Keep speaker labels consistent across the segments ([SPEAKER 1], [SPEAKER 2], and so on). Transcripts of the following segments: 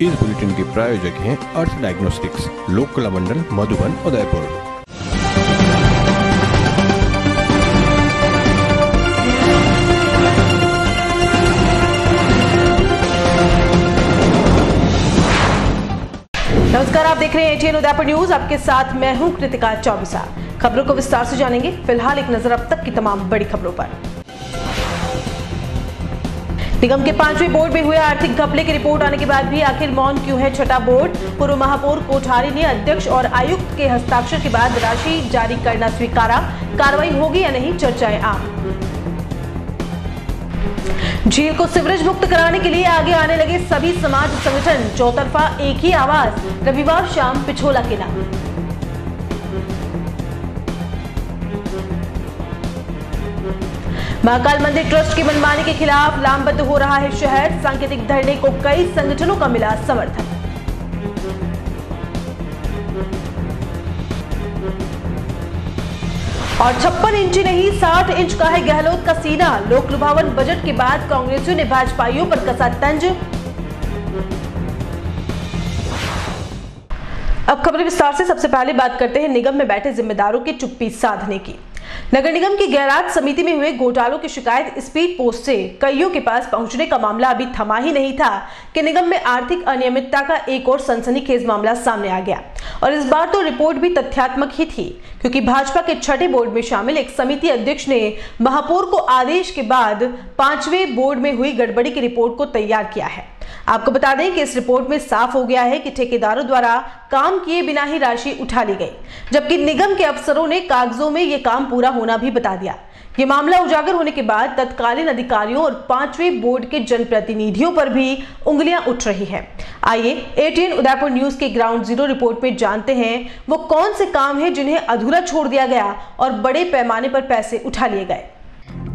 [SPEAKER 1] इस बुलेटिन के प्रायोजक हैं अर्थ डायग्नोस्टिक्स, लोक कला मंडल, मधुबन, उदयपुर।
[SPEAKER 2] नमस्कार, आप देख रहे हैं एटीएन उदयपुर न्यूज। आपके साथ मैं हूं कृतिका चौबीसा। खबरों को विस्तार से जानेंगे। फिलहाल एक नजर अब तक की तमाम बड़ी खबरों पर। निगम के 5वें बोर्ड में हुए आर्थिक घपले की रिपोर्ट आने के बाद भी आखिर मौन क्यों है छठा बोर्ड? पूर्व महापौर कोठारी ने अध्यक्ष और आयुक्त के हस्ताक्षर के बाद राशि जारी करना स्वीकारा। कार्रवाई होगी या नहीं, चर्चाएं आम। झील को सीवरेज मुक्त कराने के लिए आगे आने लगे सभी समाज संगठन। चौतरफा एक ही आवाज, रविवार शाम पिछोला के नाम। महाकाल मंदिर ट्रस्ट की मनमानी के खिलाफ लामबंद हो रहा है शहर। सांकेतिक धरने को कई संगठनों का मिला समर्थन। और 56 इंची नहीं 60 इंच का है गहलोत का सीना। लोक लुभावन बजट के बाद कांग्रेसियों ने भाजपाइयों पर कसा तंज। अब खबरें विस्तार से। सबसे पहले बात करते हैं निगम में बैठे जिम्मेदारों की चुप्पी साधने की। नगर निगम की गैराज समिति में हुए घोटालों की शिकायत स्पीड पोस्ट से कईयों के पास पहुंचने का मामला अभी थमा ही नहीं था कि निगम में आर्थिक अनियमितता का एक और सनसनीखेज मामला सामने आ गया। और इस बार तो रिपोर्ट भी तथ्यात्मक ही थी, क्योंकि भाजपा के छठे बोर्ड में शामिल एक समिति अध्यक्ष ने महापौर को आदेश के बाद 5वें बोर्ड में हुई गड़बड़ी की रिपोर्ट को तैयार किया है। आपको बता दें कि इस रिपोर्ट में साफ हो गया है कि ठेकेदारों द्वारा काम किए बिना ही राशि उठा ली गई, जबकि निगम के अफसरों ने कागजों में यह काम पूरा होना भी बता दिया। ये मामला उजागर होने के बाद तत्कालीन अधिकारियों और 5वें बोर्ड के जनप्रतिनिधियों पर भी उंगलियां उठ रही हैं। आइए एटीएन उदयपुर न्यूज के ग्राउंड जीरो रिपोर्ट में जानते हैं वो कौन से काम हैं जिन्हें अधूरा छोड़ दिया गया और बड़े पैमाने पर पैसे उठा लिए गए।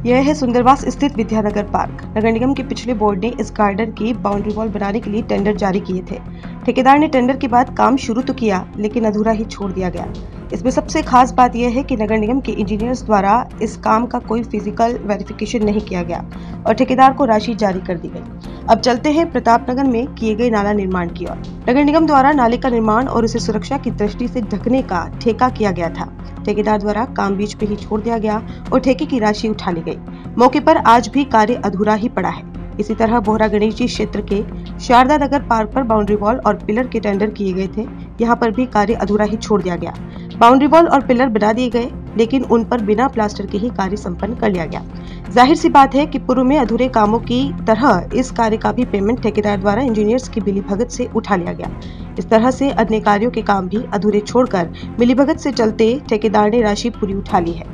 [SPEAKER 3] यह है सुंदरवास स्थित विद्यानगर पार्क। नगर निगम के पिछले बोर्ड ने इस गार्डन की बाउंड्री वॉल बनाने के लिए टेंडर जारी किए थे। ठेकेदार ने टेंडर के बाद काम शुरू तो किया, लेकिन अधूरा ही छोड़ दिया गया। इसमें सबसे खास बात यह है कि नगर निगम के इंजीनियर्स द्वारा इस काम का कोई फिजिकल वेरिफिकेशन नहीं किया गया और ठेकेदार को राशि जारी कर दी गई। अब चलते हैं प्रतापनगर में किए गए नाला निर्माण की ओर। नगर निगम द्वारा नाले का निर्माण और उसे सुरक्षा की दृष्टि से ढकने का ठेका किया गया था। ठेकेदार द्वारा काम बीच में ही छोड़ दिया गया और ठेके की राशि उठा ली गई। मौके पर आज भी कार्य अधूरा ही पड़ा है। इसी तरह बोहरा गणेश जी क्षेत्र के शारदा नगर पार्क पर बाउंड्री वॉल और पिलर के टेंडर किए गए थे। यहाँ पर भी कार्य अधूरा ही छोड़ दिया गया। बाउंड्री वॉल और पिलर बना दिए गए, लेकिन उन पर बिना प्लास्टर के ही कार्य संपन्न कर लिया गया। जाहिर सी बात है कि पूर्व में अधूरे कामों की तरह इस कार्य का भी पेमेंट ठेकेदार द्वारा इंजीनियर्स की मिलीभगत से उठा लिया गया। इस तरह से अन्य कार्यों के काम भी अधूरे छोड़कर मिलीभगत से चलते ठेकेदार ने राशि पूरी उठा ली है।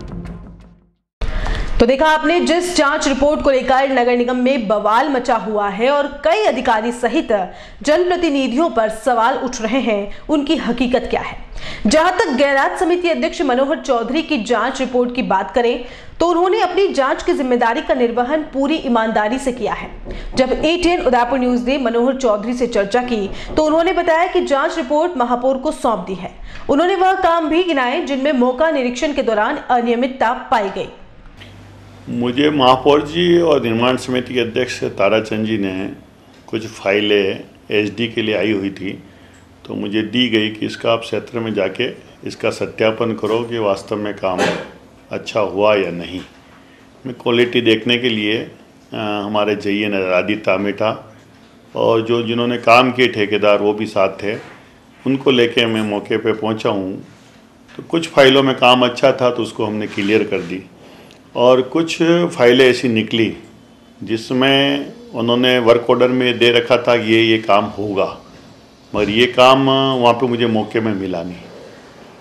[SPEAKER 2] तो देखा आपने, जिस जांच रिपोर्ट को लेकर नगर निगम में बवाल मचा हुआ है और कई अधिकारी सहित जनप्रतिनिधियों पर सवाल उठ रहे हैं, उनकी हकीकत क्या है। जहां तक गैराज समिति अध्यक्ष मनोहर चौधरी की जांच रिपोर्ट की बात करें तो उन्होंने अपनी जांच की जिम्मेदारी का निर्वहन पूरी ईमानदारी से किया है। जब एटीएन उदयपुर न्यूज ने मनोहर चौधरी से चर्चा की तो उन्होंने बताया कि जांच रिपोर्ट महापौर को सौंप दी है। उन्होंने वह काम भी गिनाए जिनमें मौका निरीक्षण के दौरान अनियमितता पाई गई।
[SPEAKER 4] मुझे महापौर जी और निर्माण समिति के अध्यक्ष ताराचंद जी ने कुछ फाइलें एसडी के लिए आई हुई थी, तो मुझे दी गई कि इसका आप क्षेत्र में जाके इसका सत्यापन करो कि वास्तव में काम अच्छा हुआ या नहीं। मैं क्वालिटी देखने के लिए हमारे जईएन आदित्य मेटा और जो जिन्होंने काम किए ठेकेदार वो भी साथ थे, उनको लेके मैं मौके पे पहुंचा हूँ। तो कुछ फाइलों में काम अच्छा था तो उसको हमने क्लियर कर दी, और कुछ फाइलें ऐसी निकली जिसमें उन्होंने वर्क ऑर्डर में दे रखा था कि ये काम होगा, मगर ये काम वहाँ पे मुझे मौके में मिला नहीं।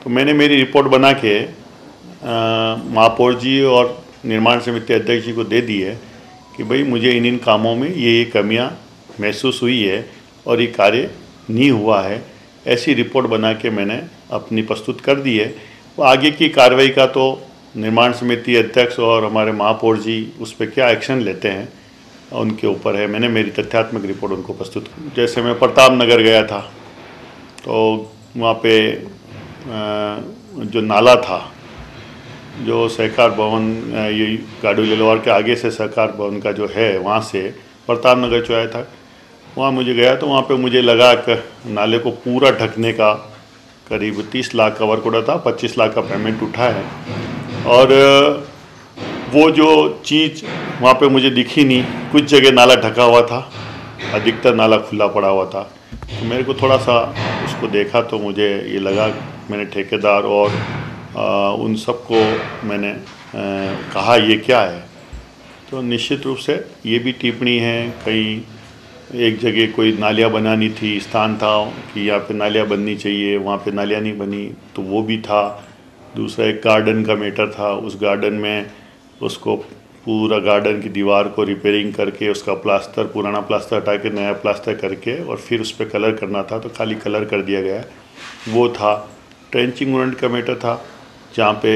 [SPEAKER 4] तो मैंने मेरी रिपोर्ट बना के महापौर जी और निर्माण समिति अध्यक्ष जी को दे दी है कि भाई मुझे इन कामों में ये कमियाँ महसूस हुई है और ये कार्य नहीं हुआ है। ऐसी रिपोर्ट बना के मैंने अपनी प्रस्तुत कर दी है। वो आगे की कार्रवाई का तो निर्माण समिति अध्यक्ष और हमारे महापौर जी उस पर क्या एक्शन लेते हैं उनके ऊपर है। मैंने मेरी तथ्यात्मक रिपोर्ट उनको प्रस्तुत की। जैसे मैं प्रताप नगर गया था तो वहाँ पे जो नाला था, जो सहकार भवन, ये गाडू लेलवार के आगे से सहकार भवन का जो है, वहाँ से प्रताप नगर जो आया था, वहाँ मुझे गया तो वहाँ पे मुझे लगा कि नाले को पूरा ढकने का करीब 30 लाख का वर्क ऑर्डर था, 25 लाख का पेमेंट उठा है। और वो जो चीज़ वहाँ पे मुझे दिखी नहीं, कुछ जगह नाला ढका हुआ था, अधिकतर नाला खुला पड़ा हुआ था। तो मेरे को थोड़ा सा उसको देखा तो मुझे ये लगा, मैंने ठेकेदार और उन सबको मैंने कहा ये क्या है। तो निश्चित रूप से ये भी टिप्पणी है, कहीं एक जगह कोई नालियाँ बनानी थी, स्थान था कि यहाँ पे नालियाँ बननी चाहिए, वहाँ पे नालियाँ नहीं बनी, तो वो भी था। दूसरा एक गार्डन का मैटर था, उस गार्डन में उसको पूरा गार्डन की दीवार को रिपेयरिंग करके उसका प्लास्टर, पुराना प्लास्टर हटा के नया प्लास्टर करके और फिर उस पर कलर करना था, तो खाली कलर कर दिया गया, वो था। ट्रेंचिंग उन्नट का मैटर था, जहाँ पे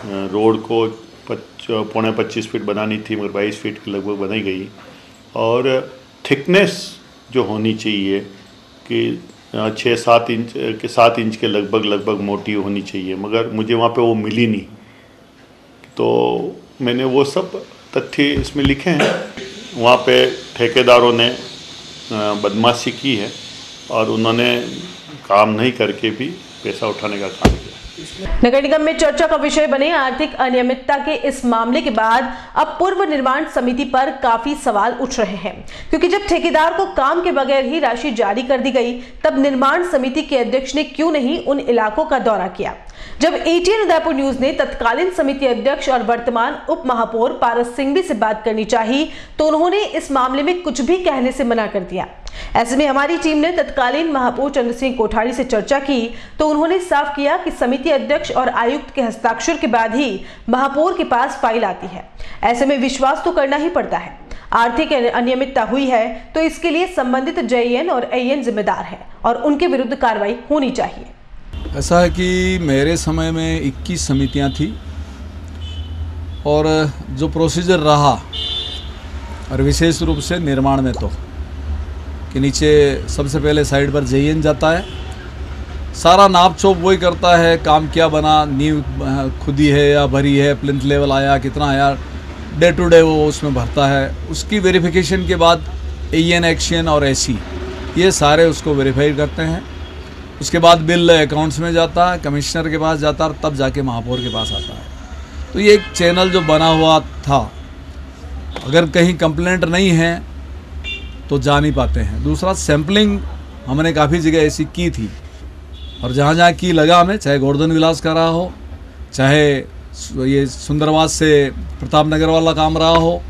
[SPEAKER 4] रोड को 25 फीट बनानी थी, मगर 22 फीट के लगभग बनाई गई। और थिकनेस जो होनी चाहिए कि 6-7 इंच के 7 इंच के लगभग मोटी होनी चाहिए, मगर मुझे वहाँ पे वो मिली नहीं। तो मैंने वो सब तथ्य इसमें लिखे हैं। वहाँ पे ठेकेदारों ने बदमाशी की है और उन्होंने काम नहीं करके भी पैसा उठाने का काम किया।
[SPEAKER 2] नगर निगम में चर्चा का विषय बने आर्थिक अनियमितता के इस मामले के बाद अब पूर्व निर्माण समिति पर काफी सवाल उठ रहे हैं, क्योंकि जब ठेकेदार को काम के बगैर ही राशि जारी कर दी गई, तब निर्माण समिति के अध्यक्ष ने क्यों नहीं उन इलाकों का दौरा किया। जब ATN उदयपुर न्यूज ने तत्कालीन समिति अध्यक्ष और वर्तमान उप महापौर पारस सिंघवी से बात करनी चाहिए, तो उन्होंने इस मामले में कुछ भी कहने से मना कर दिया। ऐसे में हमारी टीम ने तत्कालीन महापौर चंद्र सिंह कोठारी से चर्चा की, तो उन्होंने साफ किया कि समिति अध्यक्ष और आयुक्त के हस्ताक्षर के बाद ही महापौर के पास फाइल आती है। ऐसे में विश्वास तो करना ही पड़ता है। आर्थिक अनियमितता हुई है तो इसके लिए संबंधित JN और AN जिम्मेदार है और उनके विरुद्ध कार्रवाई होनी चाहिए।
[SPEAKER 5] ऐसा है कि मेरे समय में 21 समितियां थी और जो प्रोसीजर रहा, और विशेष रूप से निर्माण में तो कि नीचे सबसे पहले साइड पर JN जाता है, सारा नाप चोप वही करता है, काम क्या बना, नींव खुदी है या भरी है, प्लिंथ लेवल आया कितना आया, डे टू डे वो उसमें भरता है। उसकी वेरिफिकेशन के बाद AN एक्शन और AC ये सारे उसको वेरीफाई करते हैं। उसके बाद बिल अकाउंट्स में जाता है, कमिश्नर के पास जाता है, तब जाके महापौर के पास आता है। तो ये एक चैनल जो बना हुआ था, अगर कहीं कंप्लेंट नहीं है तो जा नहीं पाते हैं। दूसरा, सैम्पलिंग हमने काफ़ी जगह ऐसी की थी, और जहाँ जहाँ की लगा हमें, चाहे गोवर्धन विलास का रहा हो, चाहे ये सुंदरवास से प्रताप नगर वाला काम रहा हो,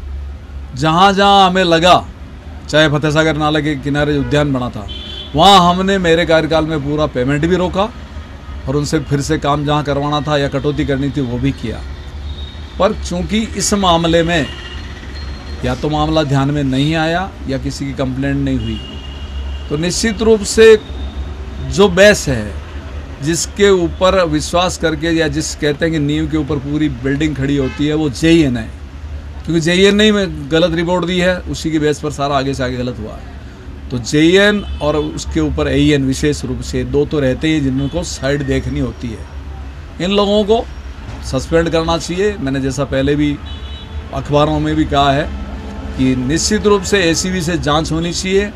[SPEAKER 5] जहाँ जहाँ हमें लगा, चाहे फतेह सागर नाले के किनारे उद्यान बना था, वहाँ हमने मेरे कार्यकाल में पूरा पेमेंट भी रोका और उनसे फिर से काम जहाँ करवाना था या कटौती करनी थी वो भी किया। पर चूंकि इस मामले में या तो मामला ध्यान में नहीं आया या किसी की कंप्लेंट नहीं हुई, तो निश्चित रूप से जो बेस है, जिसके ऊपर विश्वास करके या जिस कहते हैं कि नींव के ऊपर पूरी बिल्डिंग खड़ी होती है, वो JN है। क्योंकि JN ने गलत रिपोर्ट दी है, उसी की बेस पर सारा आगे से आगे गलत हुआ है। तो JN और उसके ऊपर AN विशेष रूप से दो तो रहते ही जिनको साइड देखनी होती है। इन लोगों को सस्पेंड करना चाहिए। मैंने जैसा पहले भी अखबारों में भी कहा है कि निश्चित रूप से ACB से जांच होनी चाहिए,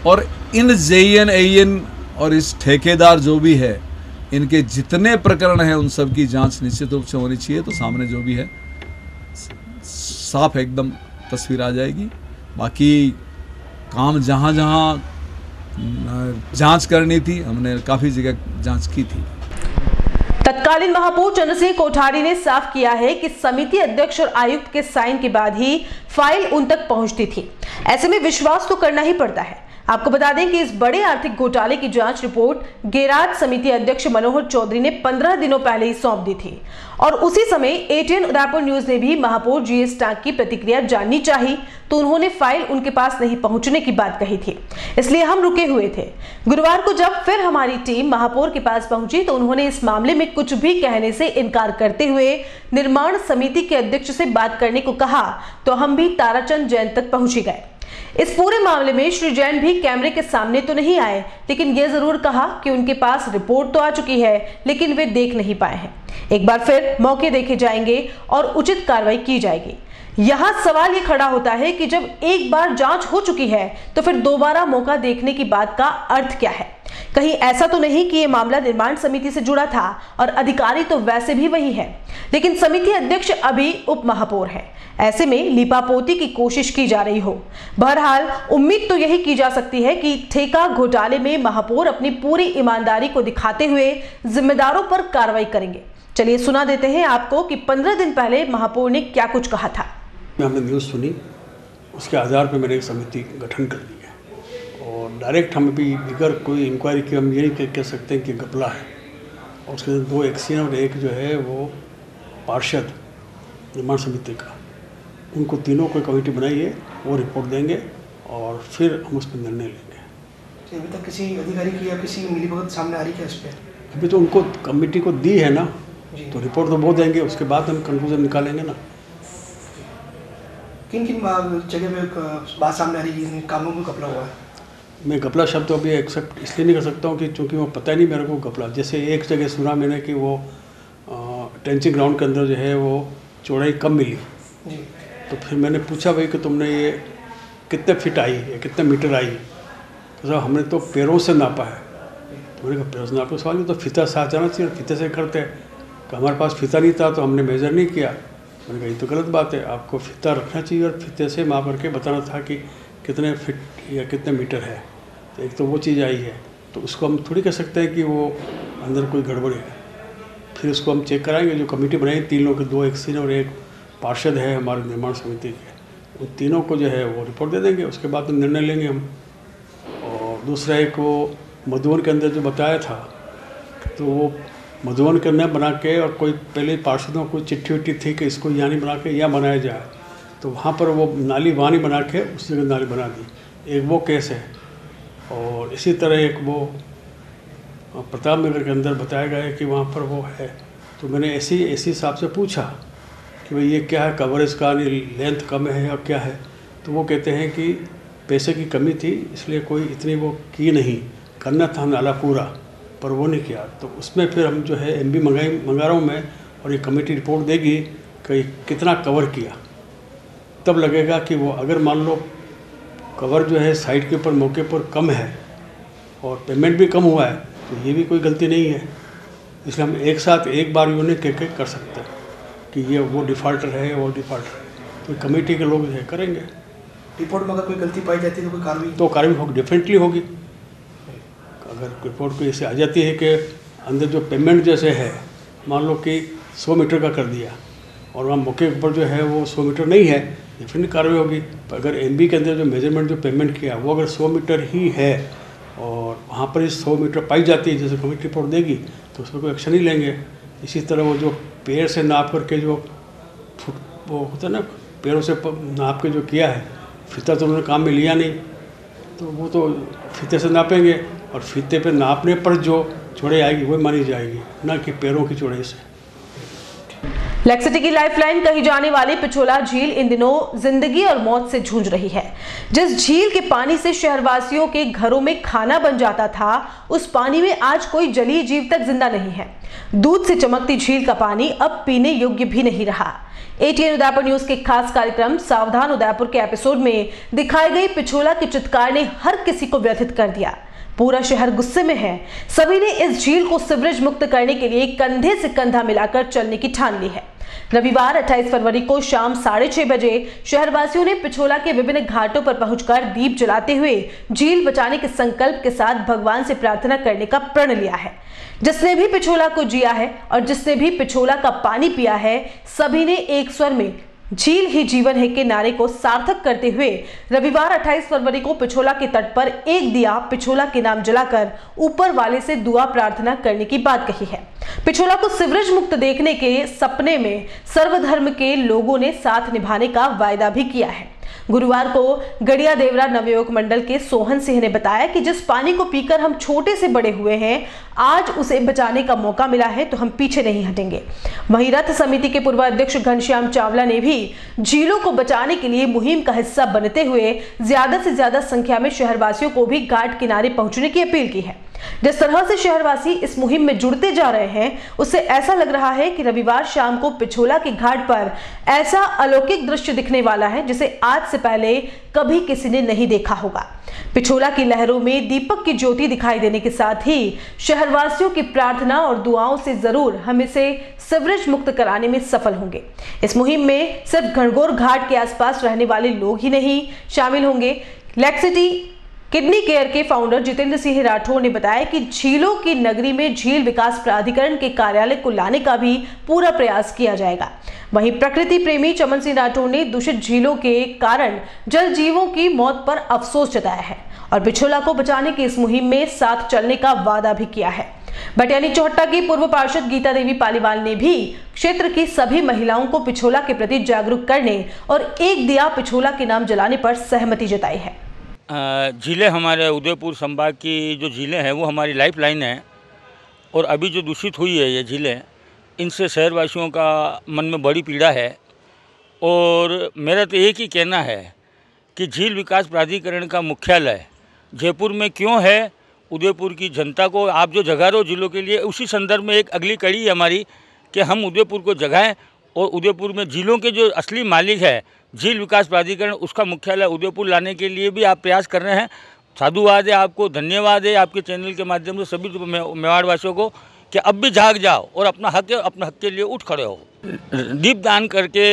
[SPEAKER 5] और इन JN AN और इस ठेकेदार जो भी है, इनके जितने प्रकरण हैं उन सब की जांच निश्चित रूप से होनी चाहिए। तो सामने जो भी है साफ एकदम तस्वीर आ जाएगी। बाकी काम जहाँ जहाँ जांच करनी थी, हमने काफ़ी जगह जांच की थी।
[SPEAKER 2] तत्कालीन महापौर चंद्र सिंह कोठारी ने साफ किया है कि समिति अध्यक्ष और आयुक्त के साइन के बाद ही फाइल उन तक पहुंचती थी। ऐसे में विश्वास तो करना ही पड़ता है। आपको बता दें कि इस बड़े आर्थिक घोटाले की जांच रिपोर्ट गेराज समिति अध्यक्ष मनोहर चौधरी ने 15 दिनों पहले ही सौंप दी थी, और उसी समय ATN उदयपुर न्यूज ने भी महापौर GS टांक की प्रतिक्रिया जाननी चाहिए, तो उन्होंने फाइल उनके पास नहीं पहुंचने की बात कही थी, इसलिए हम रुके हुए थे। गुरुवार को जब फिर हमारी टीम महापौर के पास पहुंची, तो उन्होंने इस मामले में कुछ भी कहने से इनकार करते हुए निर्माण समिति के अध्यक्ष से बात करने को कहा, तो हम भी ताराचंद जैन तक पहुंच गए। इस पूरे मामले में श्री जैन भी कैमरे के सामने तो नहीं आए, लेकिन यह जरूर कहा कि उनके पास रिपोर्ट तो आ चुकी है, लेकिन वे देख नहीं पाए हैं। एक बार फिर मौके देखे जाएंगे और उचित कार्रवाई की जाएगी। यहाँ सवाल ये खड़ा होता है कि जब एक बार जांच हो चुकी है तो फिर दोबारा मौका देखने की बात का अर्थ क्या है? कहीं ऐसा तो नहीं कि ये मामला निर्माण समिति से जुड़ा था और अधिकारी तो वैसे भी वही है, लेकिन समिति अध्यक्ष अभी उप महापौर है। ऐसे में लीपापोती की कोशिश की जा रही हो। बहरहाल उम्मीद तो यही की जा सकती है कि ठेका घोटाले में महापौर अपनी पूरी ईमानदारी को दिखाते हुए जिम्मेदारों पर कार्रवाई करेंगे। चलिए सुना देते हैं आपको कि 15 दिन पहले महापौर ने क्या कुछ कहा था।
[SPEAKER 6] हमने न्यूज़ सुनी, उसके आधार पर मैंने एक समिति गठन कर दी है और डायरेक्ट हम भी बगैर कोई इंक्वायरी की हम ये नहीं कह सकते हैं कि घपला है। और उसके 2 एक्सीन और एक जो है वो पार्षद निर्माण समिति का, उनको तीनों को कमेटी बनाई है, वो रिपोर्ट देंगे और फिर हम उस पर निर्णय लेंगे।
[SPEAKER 7] अभी तक किसी अधिकारी की या किसी मिलीभगत सामने आ रही है इस पर?
[SPEAKER 6] अभी तो उनको कमेटी को दी है ना, तो रिपोर्ट तो वो देंगे, उसके बाद हम कंक्लूजन निकालेंगे ना।
[SPEAKER 7] किन किन जगह पे बात सामने आ रही है, कामों में घपला हुआ है?
[SPEAKER 6] मैं घपला शब्द तो अभी एक्सेप्ट इसलिए नहीं कर सकता हूँ कि चूँकि वो पता ही नहीं मेरे को घपला। जैसे एक जगह सुना मैंने कि वो टेंसिंग ग्राउंड के अंदर जो है वो चौड़ाई कम मिली
[SPEAKER 7] जी।
[SPEAKER 6] तो फिर मैंने पूछा भाई कि तुमने ये कितने फीट आई है, कितने मीटर आई? तो साहब हमने तो पैरों से नापा है। तो मैंने कहा पैरों से नापा सवाल तो फीता साथ जाना चाहिए, फीते से करते हैं। कि हमारे पास फीता नहीं था तो हमने मेज़र नहीं किया। मैंने कहा ये तो गलत बात है, आपको फीता रखना चाहिए और फीते से माप करके बताना था कि कितने फिट या कितने मीटर है। तो एक तो वो चीज़ आई है, तो उसको हम थोड़ी कह सकते हैं कि वो अंदर कोई गड़बड़ है। फिर उसको हम चेक कराएंगे। जो कमेटी बनाई 3 लोग के 2 एक्सीन और एक पार्षद है हमारे निर्माण समिति के, उन तीनों को जो है वो रिपोर्ट दे देंगे, उसके बाद तो निर्णय लेंगे हम। और दूसरा एक वो मधुबन के अंदर जो बताया था, तो वो मधुबन के अंदर बना के और कोई पहले पार्षदों को चिट्ठी उट्ठी थी कि इसको यहाँ नहीं बना के यहाँ बनाया जाए, तो वहाँ पर वो नाली वहाँ नहीं बना के उस जगह नाली बना दी। एक वो केस है। और इसी तरह एक वो प्रताप नगर के अंदर बताया गया है कि वहाँ पर वो है। तो मैंने ऐसी हिसाब से पूछा कि भाई ये क्या है, कवरेज का नहीं, लेंथ कम है या क्या है? तो वो कहते हैं कि पैसे की कमी थी इसलिए कोई इतनी वो की नहीं, करना था नाला पूरा, पर वो नहीं किया। तो उसमें फिर हम जो है MB मंगा रहा हूँ मैं, और ये कमेटी रिपोर्ट देगी कि कितना कवर किया, तब लगेगा कि वो अगर मान लो कवर जो है साइड के ऊपर मौके पर कम है और पेमेंट भी कम हुआ है, तो ये भी कोई गलती नहीं है। इसलिए हम एक साथ एक बार यूँ नहीं कर सकते कि ये वो डिफ़ाल्टर है वो डिफ़ाल्टर है। तो कमेटी के लोग जो है करेंगे।
[SPEAKER 7] रिपोर्ट में अगर कोई गलती पाई जाती है तो कोई
[SPEAKER 6] कार्रवाई होगी, डेफिनेटली होगी। अगर रिपोर्ट को ऐसे आ जाती है कि अंदर जो पेमेंट जैसे है, मान लो कि 100 मीटर का कर दिया और वहाँ मौके पर जो है वो 100 मीटर नहीं है, डेफिनेटली कार्रवाई होगी। पर अगर MB के अंदर जो मेजरमेंट जो पेमेंट किया वो अगर 100 मीटर ही है और वहाँ पर 100 मीटर पाई जाती है, जैसे कमेटी रिपोर्ट देगी, तो उसमें कोई एक्शन नहीं लेंगे। इसी तरह वो जो पैर से नाप करके जो वो होता है ना, पैरों से नाप के जो किया है, फीता तो उन्होंने काम में लिया नहीं, तो वो तो फीते से नापेंगे और फीते पे नापने पर जो चौड़ाई आएगी वही मानी जाएगी, ना कि पैरों की चौड़ाई से।
[SPEAKER 2] लेक्सिटी की लाइफलाइन कही जाने वाली पिछोला झील इन दिनों जिंदगी और मौत से जूझ रही है। जिस झील के पानी से शहरवासियों के घरों में खाना बन जाता था, उस पानी में आज कोई जलीय जीव तक जिंदा नहीं है। दूध से चमकती झील का पानी अब पीने योग्य भी नहीं रहा। ATN उदयपुर न्यूज के खास कार्यक्रम सावधान उदयपुर के एपिसोड में दिखाई गई पिछोला की चित्कार ने हर किसी को व्यथित कर दिया। पूरा शहर गुस्से में है। सभी ने इस झील को सीवरेज मुक्त करने के लिए कंधे से कंधा मिलाकर चलने की ठान ली है। रविवार 28 फरवरी को शाम 6:30 बजे शहरवासियों ने पिछोला के विभिन्न घाटों पर पहुंचकर दीप जलाते हुए झील बचाने के संकल्प के साथ भगवान से प्रार्थना करने का प्रण लिया है। जिसने भी पिछोला को जिया है और जिसने भी पिछोला का पानी पिया है, सभी ने एक स्वर में झील ही जीवन है के नारे को सार्थक करते हुए रविवार 28 फरवरी को पिछोला के तट पर एक दिया पिछोला के नाम जलाकर ऊपर वाले से दुआ प्रार्थना करने की बात कही है। पिछोला को सीवरेज मुक्त देखने के सपने में सर्वधर्म के लोगों ने साथ निभाने का वायदा भी किया है। गुरुवार को गड़िया देवरा नवयुवक मंडल के सोहन सिंह ने बताया कि जिस पानी को पीकर हम छोटे से बड़े हुए हैं, आज उसे बचाने का मौका मिला है तो हम पीछे नहीं हटेंगे। वहीं रथ समिति के पूर्व अध्यक्ष घनश्याम चावला ने भी झीलों को बचाने के लिए मुहिम का हिस्सा बनते हुए ज्यादा से ज्यादा संख्या में शहरवासियों को भी घाट किनारे पहुंचने की अपील की है। जिस तरह से शहरवासी इस मुहिम में जुड़ते जा रहे हैं, उससे ऐसा लग रहा है कि रविवार शाम को पिछोला के घाट पर ऐसा अलौकिक दृश्य दिखने वाला है जिसे आज से पहले कभी किसी ने नहीं देखा होगा। पिछोला की लहरों में दीपक की ज्योति दिखाई देने के साथ ही शहरवासियों की प्रार्थना और दुआओं से जरूर हम इसे सीवरेज मुक्त कराने में सफल होंगे। इस मुहिम में सिर्फ घनघोर घाट के आसपास रहने वाले लोग ही नहीं शामिल होंगे। लेक्सिटी किडनी केयर के फाउंडर जितेंद्र सिंह राठौर ने बताया कि झीलों की नगरी में झील विकास प्राधिकरण के कार्यालय को लाने का भी पूरा प्रयास किया जाएगा। वहीं प्रकृति प्रेमी चमन सिंह राठौर ने दूषित झीलों के कारण जल जीवों की मौत पर अफसोस जताया है और पिछोला को बचाने की इस मुहिम में साथ चलने का वादा भी किया है। बटियानी चौहट्टा की पूर्व पार्षद गीता देवी पालीवाल ने भी क्षेत्र की सभी महिलाओं को पिछोला के प्रति जागरूक करने और एक दिया पिछोला के नाम जलाने पर सहमति जताई है।
[SPEAKER 8] झीलें हमारे उदयपुर संभाग की जो झीलें हैं वो हमारी लाइफ लाइन है और अभी जो दूषित हुई है ये झीलें, इनसे शहरवासियों का मन में बड़ी पीड़ा है। और मेरा तो एक ही कहना है कि झील विकास प्राधिकरण का मुख्यालय जयपुर में क्यों है, उदयपुर की जनता को आप जो जगा रहे हो झीलों के लिए, उसी संदर्भ में एक अगली कड़ी है हमारी कि हम उदयपुर को जगाएं और उदयपुर में झीलों के जो असली मालिक है झील विकास प्राधिकरण, उसका मुख्यालय उदयपुर लाने के लिए भी आप प्रयास कर रहे हैं। साधुवाद है आपको, धन्यवाद है आपके चैनल के माध्यम से सभी मेवाड़ वासियों को कि अब भी जाग जाओ और अपना हक है, अपने हक के लिए उठ खड़े हो। दीपदान करके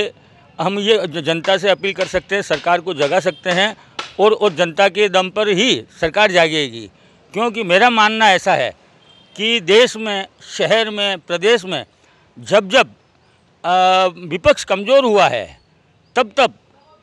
[SPEAKER 8] हम ये जनता से अपील कर सकते हैं, सरकार को जगा सकते हैं और जनता के दम पर ही सरकार जागेगी। क्योंकि मेरा मानना ऐसा है कि देश में, शहर में, प्रदेश में जब विपक्ष कमज़ोर हुआ है तब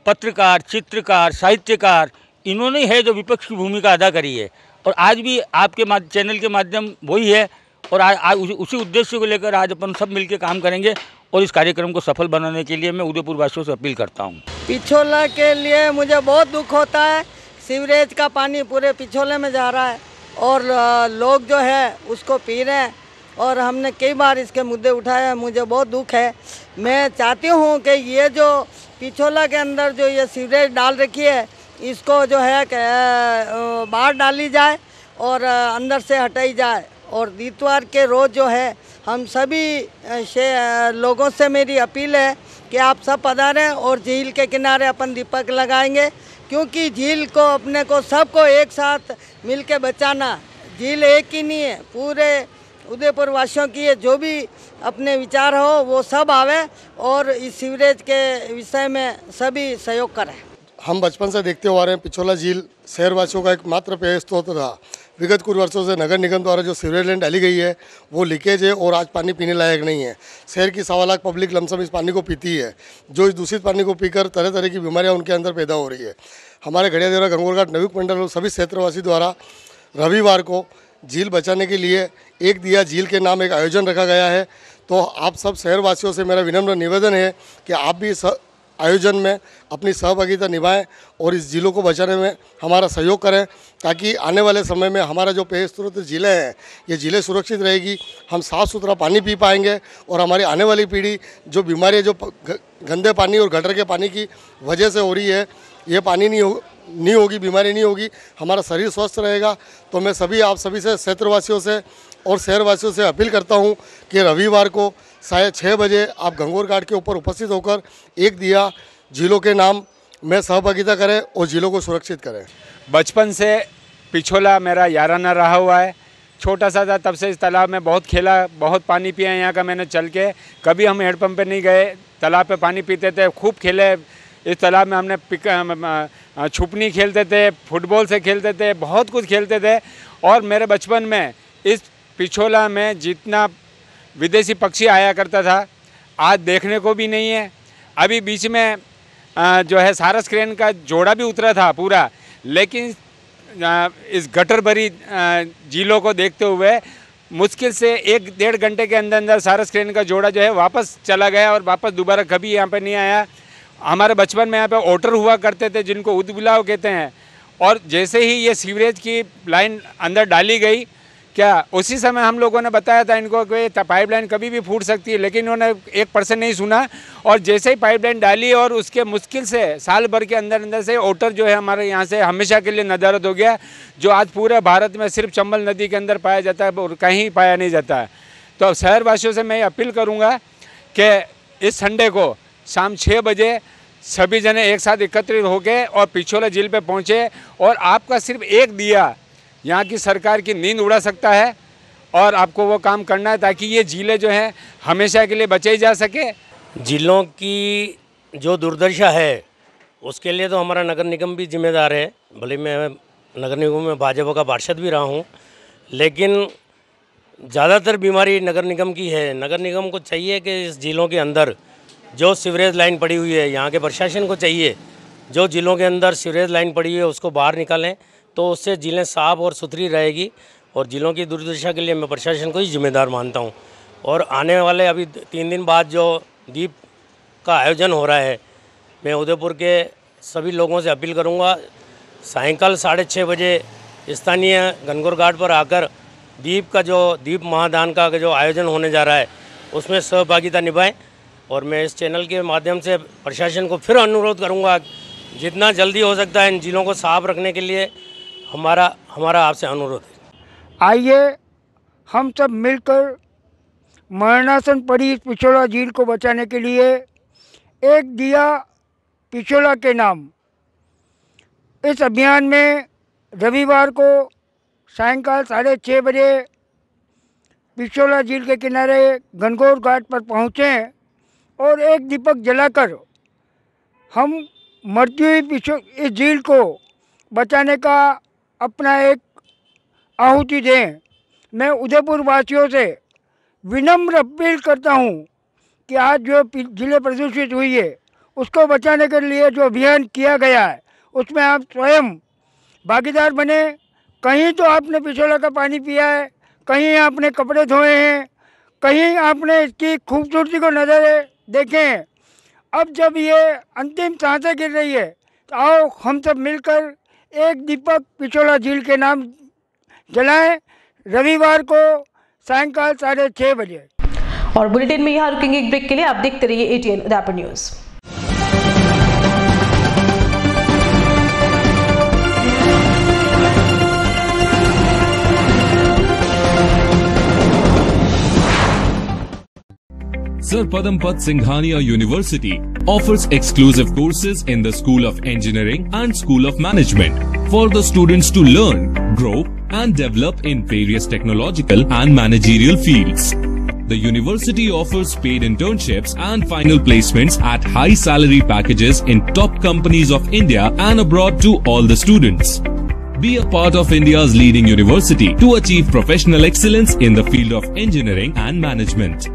[SPEAKER 8] पत्रकार, चित्रकार, साहित्यकार इन्होंने है जो विपक्ष की भूमिका अदा करी है। और आज भी आपके चैनल के माध्यम वही है और आज उसी उद्देश्य को लेकर आज अपन सब मिलकर काम करेंगे और इस कार्यक्रम को सफल बनाने के लिए मैं उदयपुर वासियों से अपील करता हूँ।
[SPEAKER 9] पिछोला के लिए मुझे बहुत दुख होता है। सीवरेज का पानी पूरे पिछोले में जा रहा है और लोग जो है उसको पी रहे हैं और हमने कई बार इसके मुद्दे उठाए हैं। मुझे बहुत दुख है। मैं चाहती हूँ कि ये जो पिछोला के अंदर जो ये सीवरेज डाल रखी है इसको जो है बाहर डाली जाए और अंदर से हटाई जाए। और इतवार के रोज़ जो है हम सभी लोगों से मेरी अपील है कि आप सब पधारें और झील के किनारे अपन दीपक लगाएंगे, क्योंकि झील को अपने को सबको एक साथ मिल के बचाना। झील एक ही नहीं है, पूरे उदयपुर वासियों की है। जो भी अपने विचार हो वो सब आवे और इस सीवरेज के विषय में सभी सहयोग करें।
[SPEAKER 10] हम बचपन से देखते हुए आ रहे हैं, पिछोला झील शहरवासियों का एकमात्र पेय स्रोत था। विगत कुछ वर्षों से नगर निगम द्वारा जो सीवरेज लाइन डाली गई है वो लीकेज है और आज पानी पीने लायक नहीं है। शहर की 1.25 लाख पब्लिक लमसम इस पानी को पीती है, जो इस दूषित पानी को पीकर तरह तरह की बीमारियां उनके अंदर पैदा हो रही है। हमारे घड़ियादेवरा घनघोर घाट नवयुक्त मंडल और सभी क्षेत्रवासी द्वारा रविवार को झील बचाने के लिए एक दिया झील के नाम एक आयोजन रखा गया है। तो आप सब शहरवासियों से मेरा विनम्र निवेदन है कि आप भी इस आयोजन में अपनी सहभागिता निभाएं और इस झीलों को बचाने में हमारा सहयोग करें, ताकि आने वाले समय में हमारा जो पेय स्रोत झीलें हैं ये झीलें सुरक्षित रहेगी, हम साफ़ सुथरा पानी पी पाएंगे और हमारी आने वाली पीढ़ी जो बीमारियाँ जो गंदे पानी और गटर के पानी की वजह से हो रही है, ये पानी नहीं होगी, बीमारी नहीं होगी, हमारा शरीर स्वस्थ रहेगा। तो मैं सभी आप सभी से, क्षेत्रवासियों से और शहरवासियों से अपील करता हूं कि रविवार को साढ़े 6 बजे आप घनघोर घाट के ऊपर उपस्थित होकर एक दिया झीलों के नाम में सहभागिता करें और झीलों को सुरक्षित करें।
[SPEAKER 11] बचपन से पिछोला मेरा याराना रहा हुआ है। छोटा सा था तब से इस तालाब में बहुत खेला, बहुत पानी पिया यहाँ का मैंने चल के। कभी हम हैंडपम्प पे नहीं गए, तालाब पे पानी पीते थे, खूब खेले। इस तालाब में हमने छुपनी खेलते थे, फुटबॉल से खेलते थे, बहुत कुछ खेलते थे। और मेरे बचपन में इस पिछोला में जितना विदेशी पक्षी आया करता था आज देखने को भी नहीं है। अभी बीच में जो है सारस क्रेन का जोड़ा भी उतरा था पूरा, लेकिन इस गटर भरी झीलों को देखते हुए मुश्किल से 1-1.5 घंटे के अंदर अंदर सारस क्रेन का जोड़ा जो है वापस चला गया और वापस दोबारा कभी यहाँ पे नहीं आया। हमारे बचपन में यहाँ पे ओटर हुआ करते थे जिनको उदबिलाव कहते हैं, और जैसे ही ये सीवरेज की लाइन अंदर डाली गई क्या उसी समय हम लोगों ने बताया था इनको कि पाइपलाइन कभी भी फूट सकती है, लेकिन उन्होंने 1% नहीं सुना। और जैसे ही पाइपलाइन डाली और उसके मुश्किल से साल भर के अंदर अंदर से ओटर जो है हमारे यहाँ से हमेशा के लिए नदारद हो गया, जो आज पूरे भारत में सिर्फ चंबल नदी के अंदर पाया जाता है और कहीं पाया नहीं जाता है। तो अब शहरवासियों से मैं अपील करूँगा कि इस संडे को शाम 6 बजे सभी जने एक साथ एकत्रित होकर और पिछोला झील पे पहुँचे, और आपका सिर्फ एक दिया यहाँ की सरकार की नींद उड़ा सकता है, और आपको वो काम करना है ताकि ये झीलें जो हैं हमेशा के लिए बचाई जा सके।
[SPEAKER 12] झीलों की जो दुर्दशा है उसके लिए तो हमारा नगर निगम भी जिम्मेदार है। भले मैं नगर निगम में भाजपा का पार्षद भी रहा हूँ, लेकिन ज़्यादातर बीमारी नगर निगम की है। नगर निगम को चाहिए कि इस झीलों के अंदर जो सीवरेज लाइन पड़ी हुई है, यहाँ के प्रशासन को चाहिए जो झीलों के अंदर सीवरेज लाइन पड़ी हुई है उसको बाहर निकालें, तो उससे झीलें साफ और सुथरी रहेगी। और झीलों की दुर्दशा के लिए मैं प्रशासन को ही जिम्मेदार मानता हूँ। और आने वाले अभी 3 दिन बाद जो दीप का आयोजन हो रहा है, मैं उदयपुर के सभी लोगों से अपील करूँगा सायंकाल 6:30 बजे स्थानीय गनगौर घाट पर आकर दीप महादान का जो आयोजन होने जा रहा है उसमें सहभागिता निभाएं। और मैं इस चैनल के माध्यम से प्रशासन को फिर अनुरोध करूँगा, जितना जल्दी हो सकता है इन झीलों को साफ रखने के लिए हमारा आपसे अनुरोध है।
[SPEAKER 13] आइए हम सब मिलकर मरणासन पड़ी इस पिछोला झील को बचाने के लिए एक दिया पिछोला के नाम इस अभियान में रविवार को सायंकाल 6:30 बजे पिछोला झील के किनारे गनगौर घाट पर पहुँचें और एक दीपक जलाकर हम मरती हुई इस झील को बचाने का अपना एक आहुति दें। मैं उदयपुर वासियों से विनम्र अपील करता हूं कि आज जो झीलें प्रदूषित हुई है उसको बचाने के लिए जो अभियान किया गया है उसमें आप स्वयं भागीदार बने। कहीं तो आपने पिछोला का पानी पिया है, कहीं आपने कपड़े धोए हैं, कहीं आपने इसकी खूबसूरती को नज़र देखें। अब जब ये अंतिम सांसें गिर रही है तो आओ हम सब मिलकर एक दीपक पिछोला झील के नाम जलाएं रविवार को सायंकाल 6:30 बजे।
[SPEAKER 2] और बुलेटिन में यहाँ रुकेंगे एक ब्रेक के लिए। आप देखते रहिए ATN Udaipur news.
[SPEAKER 14] Sir Padampat Singhania University offers exclusive courses in the School of Engineering and School of Management for the students to learn, grow and develop in various technological and managerial fields. The university offers paid internships and final placements at high salary packages in top companies of India and abroad to all the students. Be a part of India's leading university to achieve professional excellence in the field of engineering and management.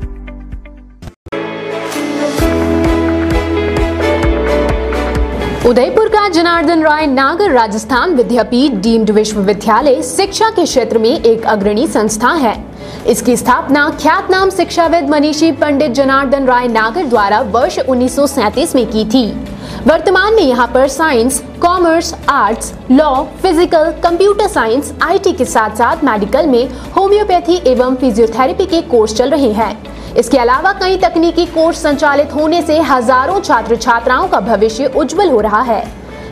[SPEAKER 15] Udaipur का जनार्दन राय नागर राजस्थान विद्यापीठ deemed विश्वविद्यालय शिक्षा के क्षेत्र में एक अग्रणी संस्था है। इसकी स्थापना ख्यातनाम शिक्षाविद मनीषी पंडित जनार्दन राय नागर द्वारा वर्ष 1937 में की थी। वर्तमान में यहाँ पर science, commerce, arts, law, physical, computer science, IT के साथ साथ मेडिकल में होम्योपैथी एवं फिजियोथेरेपी के कोर्स चल रहे हैं। इसके अलावा कई तकनीकी कोर्स संचालित होने से हजारों छात्र छात्राओं का भविष्य उज्जवल हो रहा है।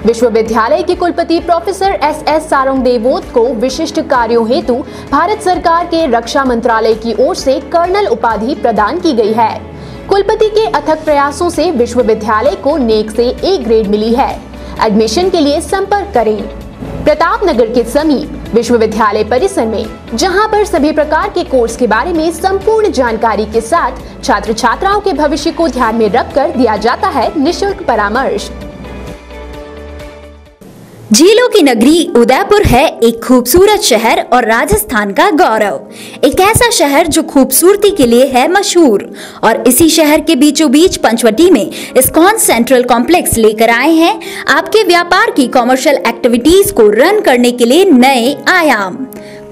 [SPEAKER 15] विश्वविद्यालय के कुलपति प्रोफेसर SS सारंगदेवोत को विशिष्ट कार्यों हेतु भारत सरकार के रक्षा मंत्रालय की ओर से कर्नल उपाधि प्रदान की गई है। कुलपति के अथक प्रयासों से विश्वविद्यालय को नेक से A ग्रेड मिली है। एडमिशन के लिए संपर्क करें प्रताप नगर के समीप विश्वविद्यालय परिसर में, जहां पर सभी प्रकार के कोर्स के बारे में संपूर्ण जानकारी के साथ छात्र छात्राओं के भविष्य को ध्यान में रखकर दिया जाता है निशुल्क परामर्श।
[SPEAKER 16] झीलों की नगरी उदयपुर है एक खूबसूरत शहर और राजस्थान का गौरव। एक ऐसा शहर जो खूबसूरती के लिए है मशहूर, और इसी शहर के बीचों बीच पंचवटी में इस्कॉन सेंट्रल कॉम्प्लेक्स लेकर आए हैं आपके व्यापार की कॉमर्शियल एक्टिविटीज को रन करने के लिए नए आयाम।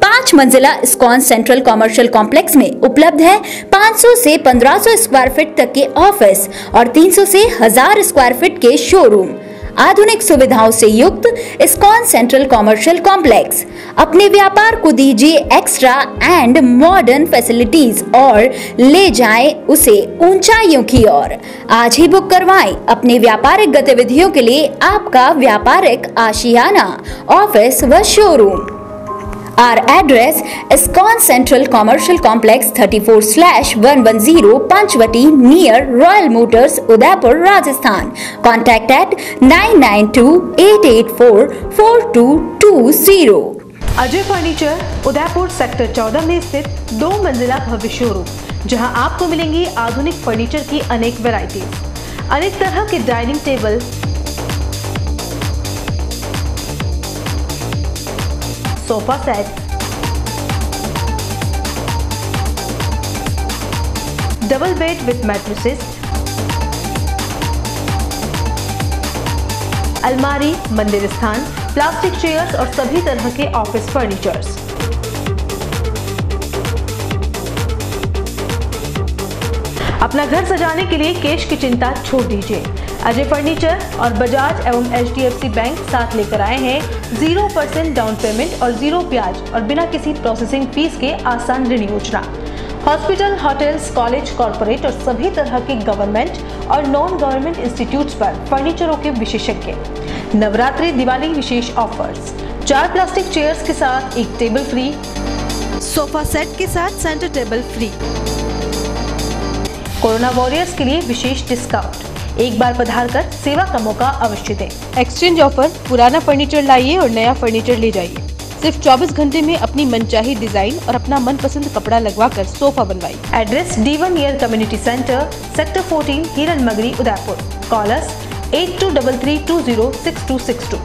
[SPEAKER 16] 5 मंजिला इस्कॉन सेंट्रल कॉमर्शियल कॉम्प्लेक्स में उपलब्ध है 500 से 1500 स्क्वायर फीट तक के ऑफिस और 300 से 1000 स्क्वायर फीट के शोरूम। आधुनिक सुविधाओं से युक्त इस्कॉन सेंट्रल कॉमर्शियल कॉम्प्लेक्स। अपने व्यापार को दीजिए एक्स्ट्रा एंड मॉडर्न फैसिलिटीज और ले जाएं उसे ऊंचाइयों की ओर। आज ही बुक करवाएं अपने व्यापारिक गतिविधियों के लिए आपका व्यापारिक आशियाना, ऑफिस व showroom. Our address ISKCON Central Commercial Complex 34/110 Panchvati near Royal Motors, Udaipur, Rajasthan. Contact at 992-884-4220.
[SPEAKER 2] Ajay furniture Udaipur sector 14 में स्थित 2 मंजिला भव्य शोरूम, जहां आपको मिलेंगी आधुनिक फर्नीचर की अनेक वैरायटीज, अनेक तरह के dining table, sofa set, double bed with mattresses, अलमारी, मंदिर स्थान, प्लास्टिक चेयर्स और सभी तरह के ऑफिस फर्नीचर्स। अपना घर सजाने के लिए कैश की चिंता छोड़ दीजिए। अजय फर्नीचर और बजाज एवं HDFC बैंक साथ लेकर आए हैं 0% डाउन पेमेंट और 0 ब्याज और बिना किसी प्रोसेसिंग फीस के आसान ऋण योजना। हॉस्पिटल, होटल्स, कॉलेज, कॉर्पोरेट और सभी तरह के गवर्नमेंट और नॉन गवर्नमेंट इंस्टीट्यूट्स पर फर्नीचरों के विशेषज्ञ। नवरात्रि, दिवाली विशेष ऑफर्स, 4 प्लास्टिक चेयर्स के साथ 1 टेबल फ्री, सोफा सेट के साथ centre table free. Corona warriors के लिए विशेष डिस्काउंट। एक बार पधार कर सेवा का मौका अवश्य दें। एक्सचेंज ऑफर, पुराना फर्नीचर लाइए और नया फर्नीचर ले जाइए। सिर्फ 24 घंटे में अपनी मनचाही डिजाइन और अपना मनपसंद कपड़ा लगवाकर सोफा बनवाइए। Address D1 year community centre, sector 14, हिरन मगरी, उदयपुर। कॉलर्स 8233206262।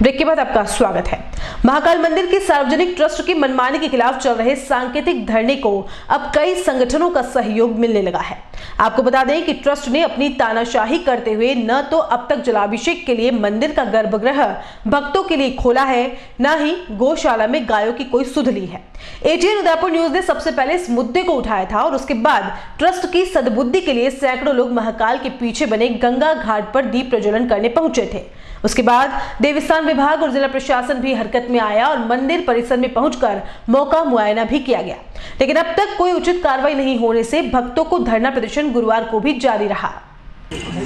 [SPEAKER 2] ब्रेक के बाद आपका स्वागत है। महाकाल मंदिर के सार्वजनिक ट्रस्ट की मनमानी के खिलाफ चल रहे सांकेतिक धरने को अब कई संगठनों का सहयोग मिलने लगा है। आपको बता दें कि ट्रस्ट ने अपनी तानाशाही करते हुए न तो अब तक जलाभिषेक के लिए मंदिर का गर्भगृह भक्तों के लिए खोला है, न ही गौशाला में गायों की कोई सुध ली है। ATN उदयपुर न्यूज ने सबसे पहले इस मुद्दे को उठाया था और उसके बाद ट्रस्ट की सद्बुद्धि के लिए सैकड़ों लोग महाकाल के पीछे बने गंगा घाट पर दीप प्रज्वलन करने पहुंचे थे। उसके बाद देवस्थान विभाग और जिला प्रशासन भी हरकत में आया और मंदिर परिसर में पहुंचकर मौका मुआयना भी किया गया, लेकिन अब तक कोई उचित कार्रवाई नहीं होने से भक्तों को धरना प्रदर्शन गुरुवार को भी जारी रहा।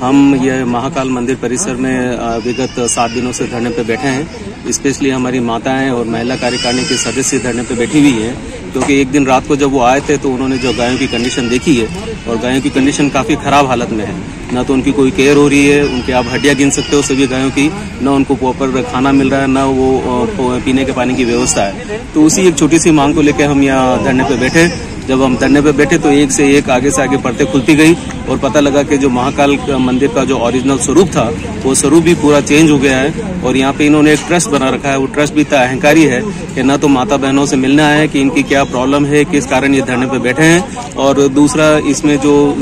[SPEAKER 17] हम ये महाकाल मंदिर परिसर में विगत 7 दिनों से धरने पे बैठे हैं। स्पेशली हमारी माताएं और महिला कार्यकारिणी के सदस्य धरने पे बैठी हुई हैं, क्योंकि एक दिन रात को जब वो आए थे तो उन्होंने जो गायों की कंडीशन देखी है और गायों की कंडीशन काफ़ी ख़राब हालत में है। ना तो उनकी कोई केयर हो रही है, उनके आप हड्डियाँ गिन सकते हो सभी गायों की, ना उनको प्रॉपर खाना मिल रहा है, ना वो पीने के पानी की व्यवस्था है। तो उसी एक छोटी सी मांग को लेकर हम यहाँ धरने पे बैठे। जब हम धरने पे बैठे तो एक से एक आगे से आगे परतें खुलती गई और पता लगा कि जो महाकाल मंदिर का जो ओरिजिनल स्वरूप था वो स्वरूप भी पूरा चेंज हो गया है। और यहाँ पे इन्होंने एक ट्रस्ट बना रखा है। वो ट्रस्ट भी इतना अहंकारी है कि ना तो माता बहनों से मिलना है कि इनकी क्या प्रॉब्लम है, किस कारण ये धरने पे बैठे हैं, और दूसरा इसमें जो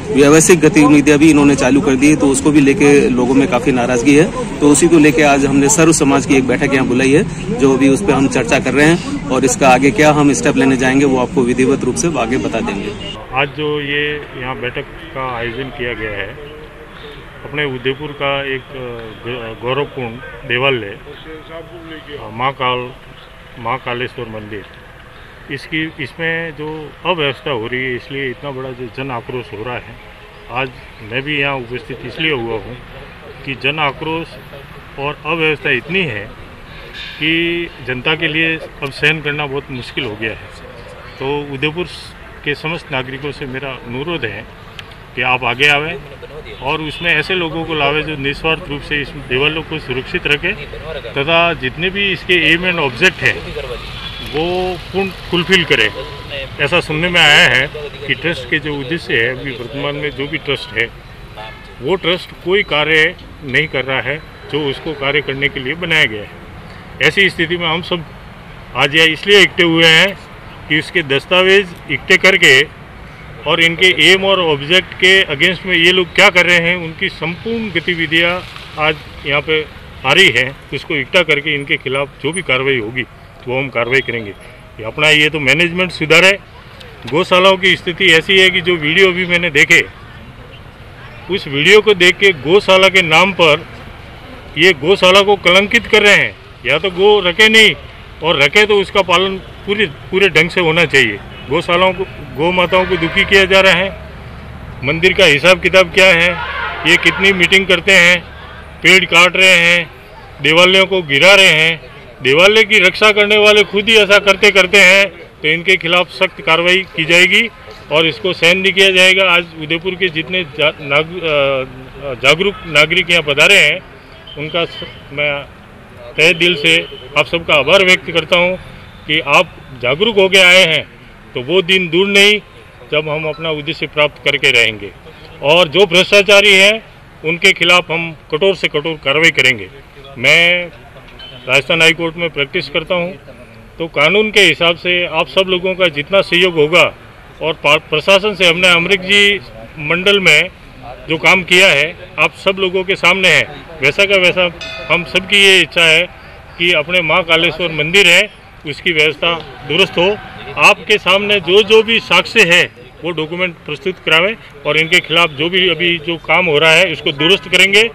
[SPEAKER 17] व्यावसायिक गतिविधियां भी इन्होंने चालू कर दी, तो उसको भी लेके लोगों में काफी नाराजगी है। तो उसी को लेके आज हमने सर्व समाज की एक बैठक यहाँ बुलाई है, जो भी उस पर हम चर्चा कर रहे हैं और इसका आगे क्या हम स्टेप लेने जाएंगे वो आपको विधिवत रूप से आगे बता देंगे।
[SPEAKER 18] आज जो ये यहाँ बैठक का आयोजन किया गया है, अपने उदयपुर का एक गौरवपूर्ण देवालय महाकालेश्वर मंदिर, इसमें जो अव्यवस्था हो रही है, इसलिए इतना बड़ा जो जन आक्रोश हो रहा है। आज मैं भी यहाँ उपस्थित इसलिए हुआ हूँ कि जन आक्रोश और अव्यवस्था इतनी है कि जनता के लिए अब सहन करना बहुत मुश्किल हो गया है। तो उदयपुर के समस्त नागरिकों से मेरा अनुरोध है कि आप आगे आवें और उसमें ऐसे लोगों को लावे जो निस्वार्थ रूप से इस देवालों को सुरक्षित रखे तथा जितने भी इसके एम एंड ऑब्जेक्ट है वो पूर्ण फुलफिल करे। ऐसा सुनने में आया है कि ट्रस्ट के जो उद्देश्य है अभी वर्तमान में जो भी ट्रस्ट है वो ट्रस्ट कोई कार्य नहीं कर रहा है जो उसको कार्य करने के लिए बनाया गया है। ऐसी स्थिति में हम सब आज यहाँ इसलिए इकट्ठे हुए हैं कि उसके दस्तावेज इकट्ठे करके और इनके एम और ऑब्जेक्ट के अगेंस्ट में ये लोग क्या कर रहे हैं उनकी संपूर्ण गतिविधियाँ आज यहाँ पे आ रही है, उसको इकट्ठा करके इनके खिलाफ जो भी कार्रवाई होगी वो हम कार्रवाई करेंगे। ये अपना ये तो मैनेजमेंट सुधार है। गौशालाओं की स्थिति ऐसी है कि जो वीडियो अभी मैंने देखे उस वीडियो को देख के गौशाला के नाम पर ये गौशाला को कलंकित कर रहे हैं। या तो गौ रखे नहीं और रखे तो उसका पालन पूरे ढंग से होना चाहिए। गौशालाओं को गौ माताओं को दुखी किया जा रहा है। मंदिर का हिसाब किताब क्या है, ये कितनी मीटिंग करते हैं, पेड़ काट रहे हैं, देवालयों को गिरा रहे हैं, देवालय की रक्षा करने वाले खुद ही ऐसा करते हैं तो इनके खिलाफ सख्त कार्रवाई की जाएगी और इसको सहन नहीं किया जाएगा। आज उदयपुर के जितने जागरूक नागरिक यहाँ पधारे हैं उनका मैं तहे दिल से आप सबका आभार व्यक्त करता हूँ कि आप जागरूक होकर आए हैं तो वो दिन दूर नहीं जब हम अपना उद्देश्य प्राप्त करके रहेंगे और जो भ्रष्टाचारी हैं उनके खिलाफ हम कठोर से कठोर कार्रवाई करेंगे। मैं राजस्थान हाई कोर्ट में प्रैक्टिस करता हूं तो कानून के हिसाब से आप सब लोगों का जितना सहयोग होगा और प्रशासन से हमने अमरीक जी मंडल में जो काम किया है आप सब लोगों के सामने है, वैसा का वैसा हम सबकी ये इच्छा है कि अपने माँ कालेश्वर मंदिर है उसकी व्यवस्था दुरुस्त हो। आपके सामने जो भी साक्ष्य है वो डॉक्यूमेंट प्रस्तुत करावें और इनके खिलाफ जो भी अभी जो काम हो रहा है उसको दुरुस्त करेंगे।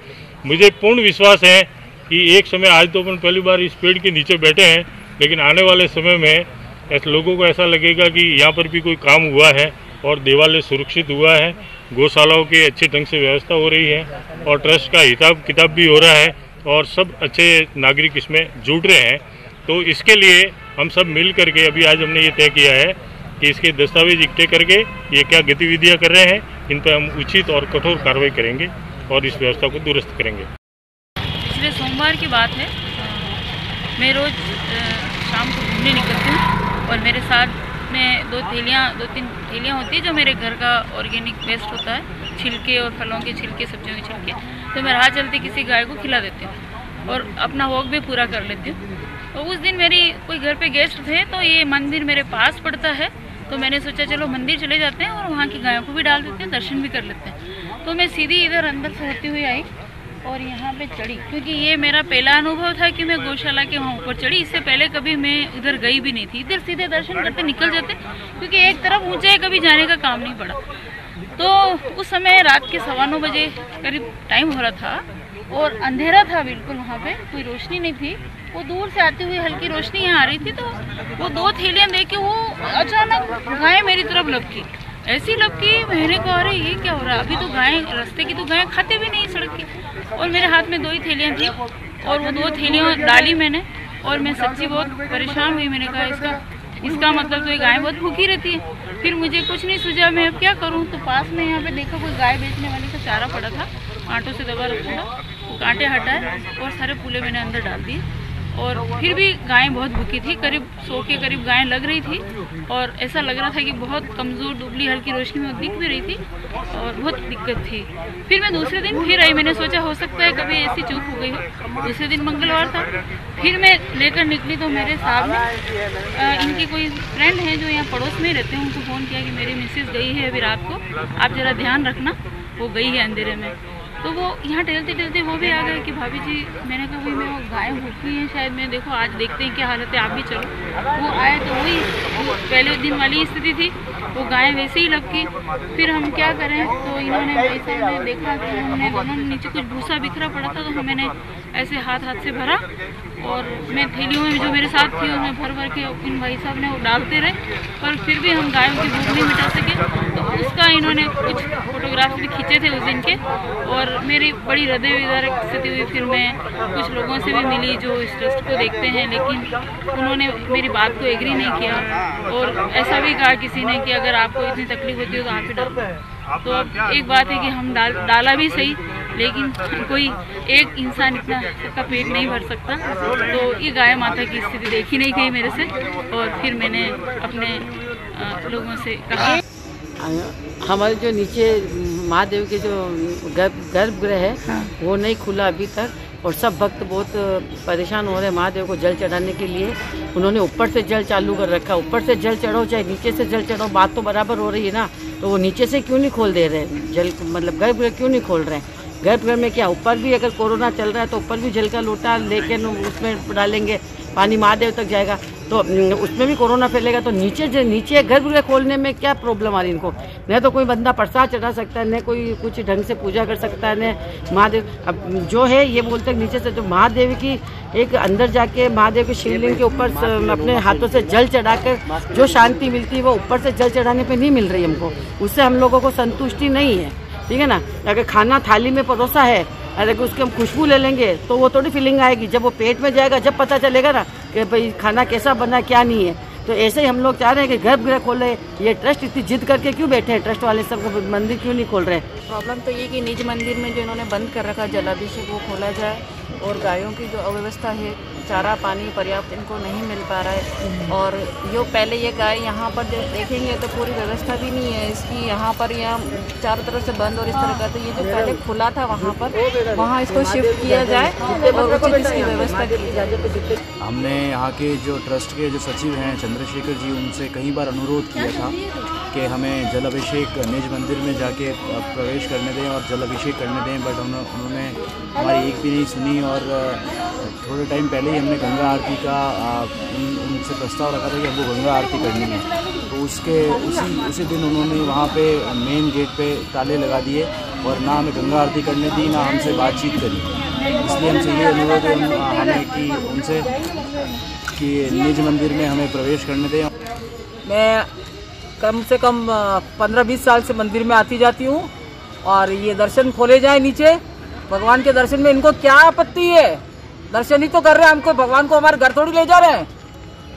[SPEAKER 18] मुझे पूर्ण विश्वास है कि एक समय आज तो अपन पहली बार इस पेड़ के नीचे बैठे हैं लेकिन आने वाले समय में ऐसे लोगों को ऐसा लगेगा कि यहाँ पर भी कोई काम हुआ है और देवालय सुरक्षित हुआ है, गौशालाओं की अच्छे ढंग से व्यवस्था हो रही है और ट्रस्ट का हिसाब किताब भी हो रहा है और सब अच्छे नागरिक इसमें जुड़ रहे हैं। तो इसके लिए हम सब मिल करके अभी आज हमने ये तय किया है कि इसके दस्तावेज इकट्ठे करके ये क्या गतिविधियाँ कर रहे हैं इन पर हम उचित और कठोर कार्रवाई करेंगे और इस व्यवस्था को दुरुस्त करेंगे।
[SPEAKER 19] पिछले सोमवार की बात है, मैं रोज़ शाम को घूमने निकलती हूँ और मेरे साथ में दो तीन थैलियाँ होती है जो मेरे घर का ऑर्गेनिक वेस्ट होता है, छिलके और फलों के छिलके, सब्जियों के छिलके, तो मैं राह चलते किसी गाय को खिला देती हूँ और अपना वॉक भी पूरा कर लेती हूँ। तो उस दिन मेरी कोई घर पे गेस्ट थे तो ये मंदिर मेरे पास पड़ता है तो मैंने सोचा चलो मंदिर चले जाते हैं और वहाँ की गायों को भी डाल देते हैं, दर्शन भी कर लेते हैं। तो मैं सीधी इधर अंदर से होती हुई आई और यहाँ पे चढ़ी क्योंकि ये मेरा पहला अनुभव था कि मैं गौशाला के वहाँ ऊपर चढ़ी। इससे पहले कभी मैं उधर गई भी नहीं थी। इधर सीधे दर्शन करते निकल जाते क्योंकि एक तरफ ऊँचे कभी जाने का काम नहीं पड़ा। तो उस समय रात के 9:15 बजे करीब टाइम हो रहा था और अंधेरा था बिल्कुल, वहाँ पे कोई रोशनी नहीं थी। वो दूर से आती हुई हल्की रोशनी यहाँ आ रही थी तो वो दो थैलियाँ देख के वो अचानक गाय मेरी तरफ लपकी, ऐसी लपकी। मैंने कहा अरे ये क्या हो रहा है, अभी तो गाय रास्ते की तो गाय खाते भी नहीं सड़क की। और मेरे हाथ में 2 ही थैलियाँ थी और वो 2 थैलियाँ डाली मैंने और मैं सच्ची बहुत परेशान हुई। मैंने कहा इसका मतलब तो ये गाय बहुत भूखी रहती है। फिर मुझे कुछ नहीं सूझा मैं अब क्या करूँ। तो पास में यहाँ पे देखा कोई गाय बेचने वाले का चारा पड़ा था, आटों से दबा रखा था, वो कांटे हटाए और सारे पूले मैंने अंदर डाल दिए। और फिर भी गाय बहुत भूखी थी, करीब 100 के करीब गाय लग रही थी और ऐसा लग रहा था कि बहुत कमज़ोर दुबली हल्की रोशनी में दिख भी रही थी और बहुत दिक्कत थी। फिर मैं दूसरे दिन फिर आई, मैंने सोचा हो सकता है कभी ऐसी चूक हो गई हो। दूसरे दिन मंगलवार था, फिर मैं लेकर निकली तो मेरे सामने इनकी कोई फ्रेंड है जो यहाँ पड़ोस में ही रहते हैं, उनको फ़ोन किया कि मेरी मिसेज गई है अभी रात को, आप ज़रा ध्यान रखना, वो गई है अंधेरे में। तो वो यहाँ टहलते टहलते वो भी आ गए कि भाभी जी, मैंने कहा भाई मैं वो गाय भूखी है शायद, मैं देखो आज देखते हैं क्या हालत है, आप भी चलो। वो आए तो वही पहले दिन वाली स्थिति थी, वो गाय वैसे ही लपकी। फिर हम क्या करें, तो इन्होंने भाई साहब ने देखा कि हमने दोनों नीचे कुछ भूसा बिखरा पड़ा था तो मैंने ऐसे हाथ से भरा और मैं थैलियों में जो मेरे साथ थी उन्हें भर के इन भाई साहब ने वो डालते रहे, पर फिर भी हम गायों की भूख नहीं मिटा सके। तो उसका इन्होंने कुछ फोटोग्राफ्स भी खींचे थे उस दिन के, और मेरी बड़ी हृदय विदारक स्थिति हुई। फिर मैं कुछ लोगों से भी मिली जो इस ट्रस्ट को देखते हैं, लेकिन उन्होंने मेरी बात को एग्री नहीं किया, और ऐसा भी कहा किसी ने कि अगर आपको इतनी तकलीफ होती है तो आप ही डालो। तो अब एक बात है कि हम डाला भी सही, लेकिन कोई एक इंसान इतना सबका पेट नहीं भर सकता। तो ये गाय माता की स्थिति देखी नहीं गई मेरे से, और फिर मैंने अपने लोगों से कहा।
[SPEAKER 20] हमारे जो नीचे महादेव के जो गर्भगृह है, हाँ, वो नहीं खुला अभी तक, और सब भक्त बहुत परेशान हो रहे हैं महादेव को जल चढ़ाने के लिए। उन्होंने ऊपर से जल चालू कर रखा, ऊपर से जल चढ़ो चाहे नीचे से जल चढ़ो, बात तो बराबर हो रही है ना। तो वो नीचे से क्यों नहीं खोल दे रहे जल, मतलब गर्भगृह क्यों नहीं खोल रहे हैं? गर्भगृह में क्या ऊपर भी अगर कोरोना चल रहा है तो ऊपर भी जल का लोटा लेकिन उसमें डालेंगे, पानी महादेव तक जाएगा तो उसमें भी कोरोना फैलेगा। तो नीचे गर्भगृह खोलने में क्या प्रॉब्लम आ रही इनको? न तो कोई बंदा प्रसाद चढ़ा सकता है, न कोई कुछ ढंग से पूजा कर सकता है, न महादेव। अब जो है ये बोलते हैं नीचे से तो महादेव की एक अंदर जाके महादेव के शिवलिंग के ऊपर अपने हाथों से जल चढ़ाकर जो शांति मिलती है वो ऊपर से जल चढ़ाने पे नहीं मिल रही हमको। उससे हम लोगों को संतुष्टि नहीं है, ठीक है ना। अगर खाना थाली में परोसा है, अगर उसकी हम खुशबू ले लेंगे तो वो थोड़ी फीलिंग आएगी। जब वो पेट में जाएगा जब पता चलेगा ना कि भाई खाना कैसा बना क्या नहीं है। तो ऐसे ही हम लोग चाह रहे हैं कि गर्भगृह खोले। ये ट्रस्ट इतनी जिद करके क्यों बैठे हैं? ट्रस्ट वाले सबको मंदिर क्यों नहीं खोल रहे?
[SPEAKER 21] प्रॉब्लम तो ये कि निज मंदिर में जो इन्होंने बंद कर रखा जलाभिषेक वो खोला जाए, और गायों की जो अव्यवस्था है, चारा पानी पर्याप्त इनको नहीं मिल पा रहा है। और जो पहले ये गाय यहाँ पर जब देखेंगे तो पूरी व्यवस्था भी नहीं है इसकी, यहाँ पर यहाँ चारों तरफ से बंद और इस तरह का। तो ये जो पहले खुला था वहाँ पर, वहाँ इसको शिफ्ट किया जाए और उचित इसकी व्यवस्था की जाए।
[SPEAKER 22] हमने यहाँ के जो ट्रस्ट के जो सचिव हैं चंद्रशेखर जी, उनसे कई बार अनुरोध किया था कि हमें जल अभिषेक निज मंदिर में जाके प्रवेश करने दें और जल अभिषेक करने दें, बट उन्होंने हमारी एक भी नहीं सुनी। और थोड़े टाइम पहले ही हमने गंगा आरती का उनसे प्रस्ताव रखा था कि हमको गंगा आरती करनी है, तो उसी दिन उन्होंने वहाँ पे मेन गेट पे ताले लगा दिए और ना हमें गंगा आरती करने दी, ना हमसे बातचीत करी। इसलिए हमसे ये अनुरोध है हमें कि उनसे कि निज मंदिर में हमें प्रवेश करने दें।
[SPEAKER 23] मैं कम से कम 15-20 साल से मंदिर में आती जाती हूँ, और ये दर्शन खोले जाए नीचे। भगवान के दर्शन में इनको क्या आपत्ति है? दर्शन ही तो कर रहे हैं, हमको भगवान को हमारे घर थोड़ी ले जा रहे हैं।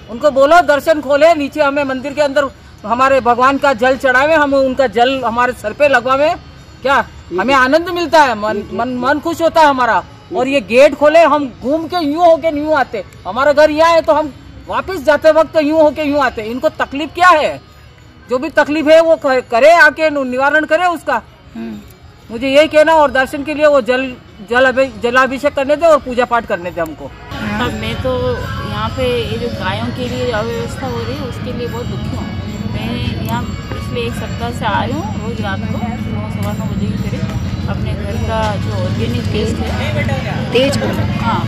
[SPEAKER 23] उनको बोलो दर्शन खोले, नीचे हमें मंदिर के अंदर हमारे भगवान का जल चढ़ावे, हम उनका जल हमारे सर पे लगवावे। क्या हमें आनंद मिलता है, मन खुश होता है हमारा। और ये गेट खोले, हम घूम के यूं होके यूं आते, हमारा घर यहाँ है तो हम वापस जाते वक्त यूं होके यूं आते। इनको तकलीफ क्या है? जो भी तकलीफ है वो करे, आके निवारण करे उसका। मुझे यही कहना, और दर्शन के लिए वो जलाभिषेक करने दे और पूजा पाठ करने दे हमको।
[SPEAKER 21] अब मैं तो यहाँ पे ये जो गायों के लिए अव्यवस्था हो रही है उसके लिए बहुत दुखी हूँ। मैं यहाँ पिछले 1 सप्ताह से आई हूँ, रोज रात को 9-9:15 बजे के करीब अपने घर का जो ऑर्गेनिक वेस्ट है, हाँ,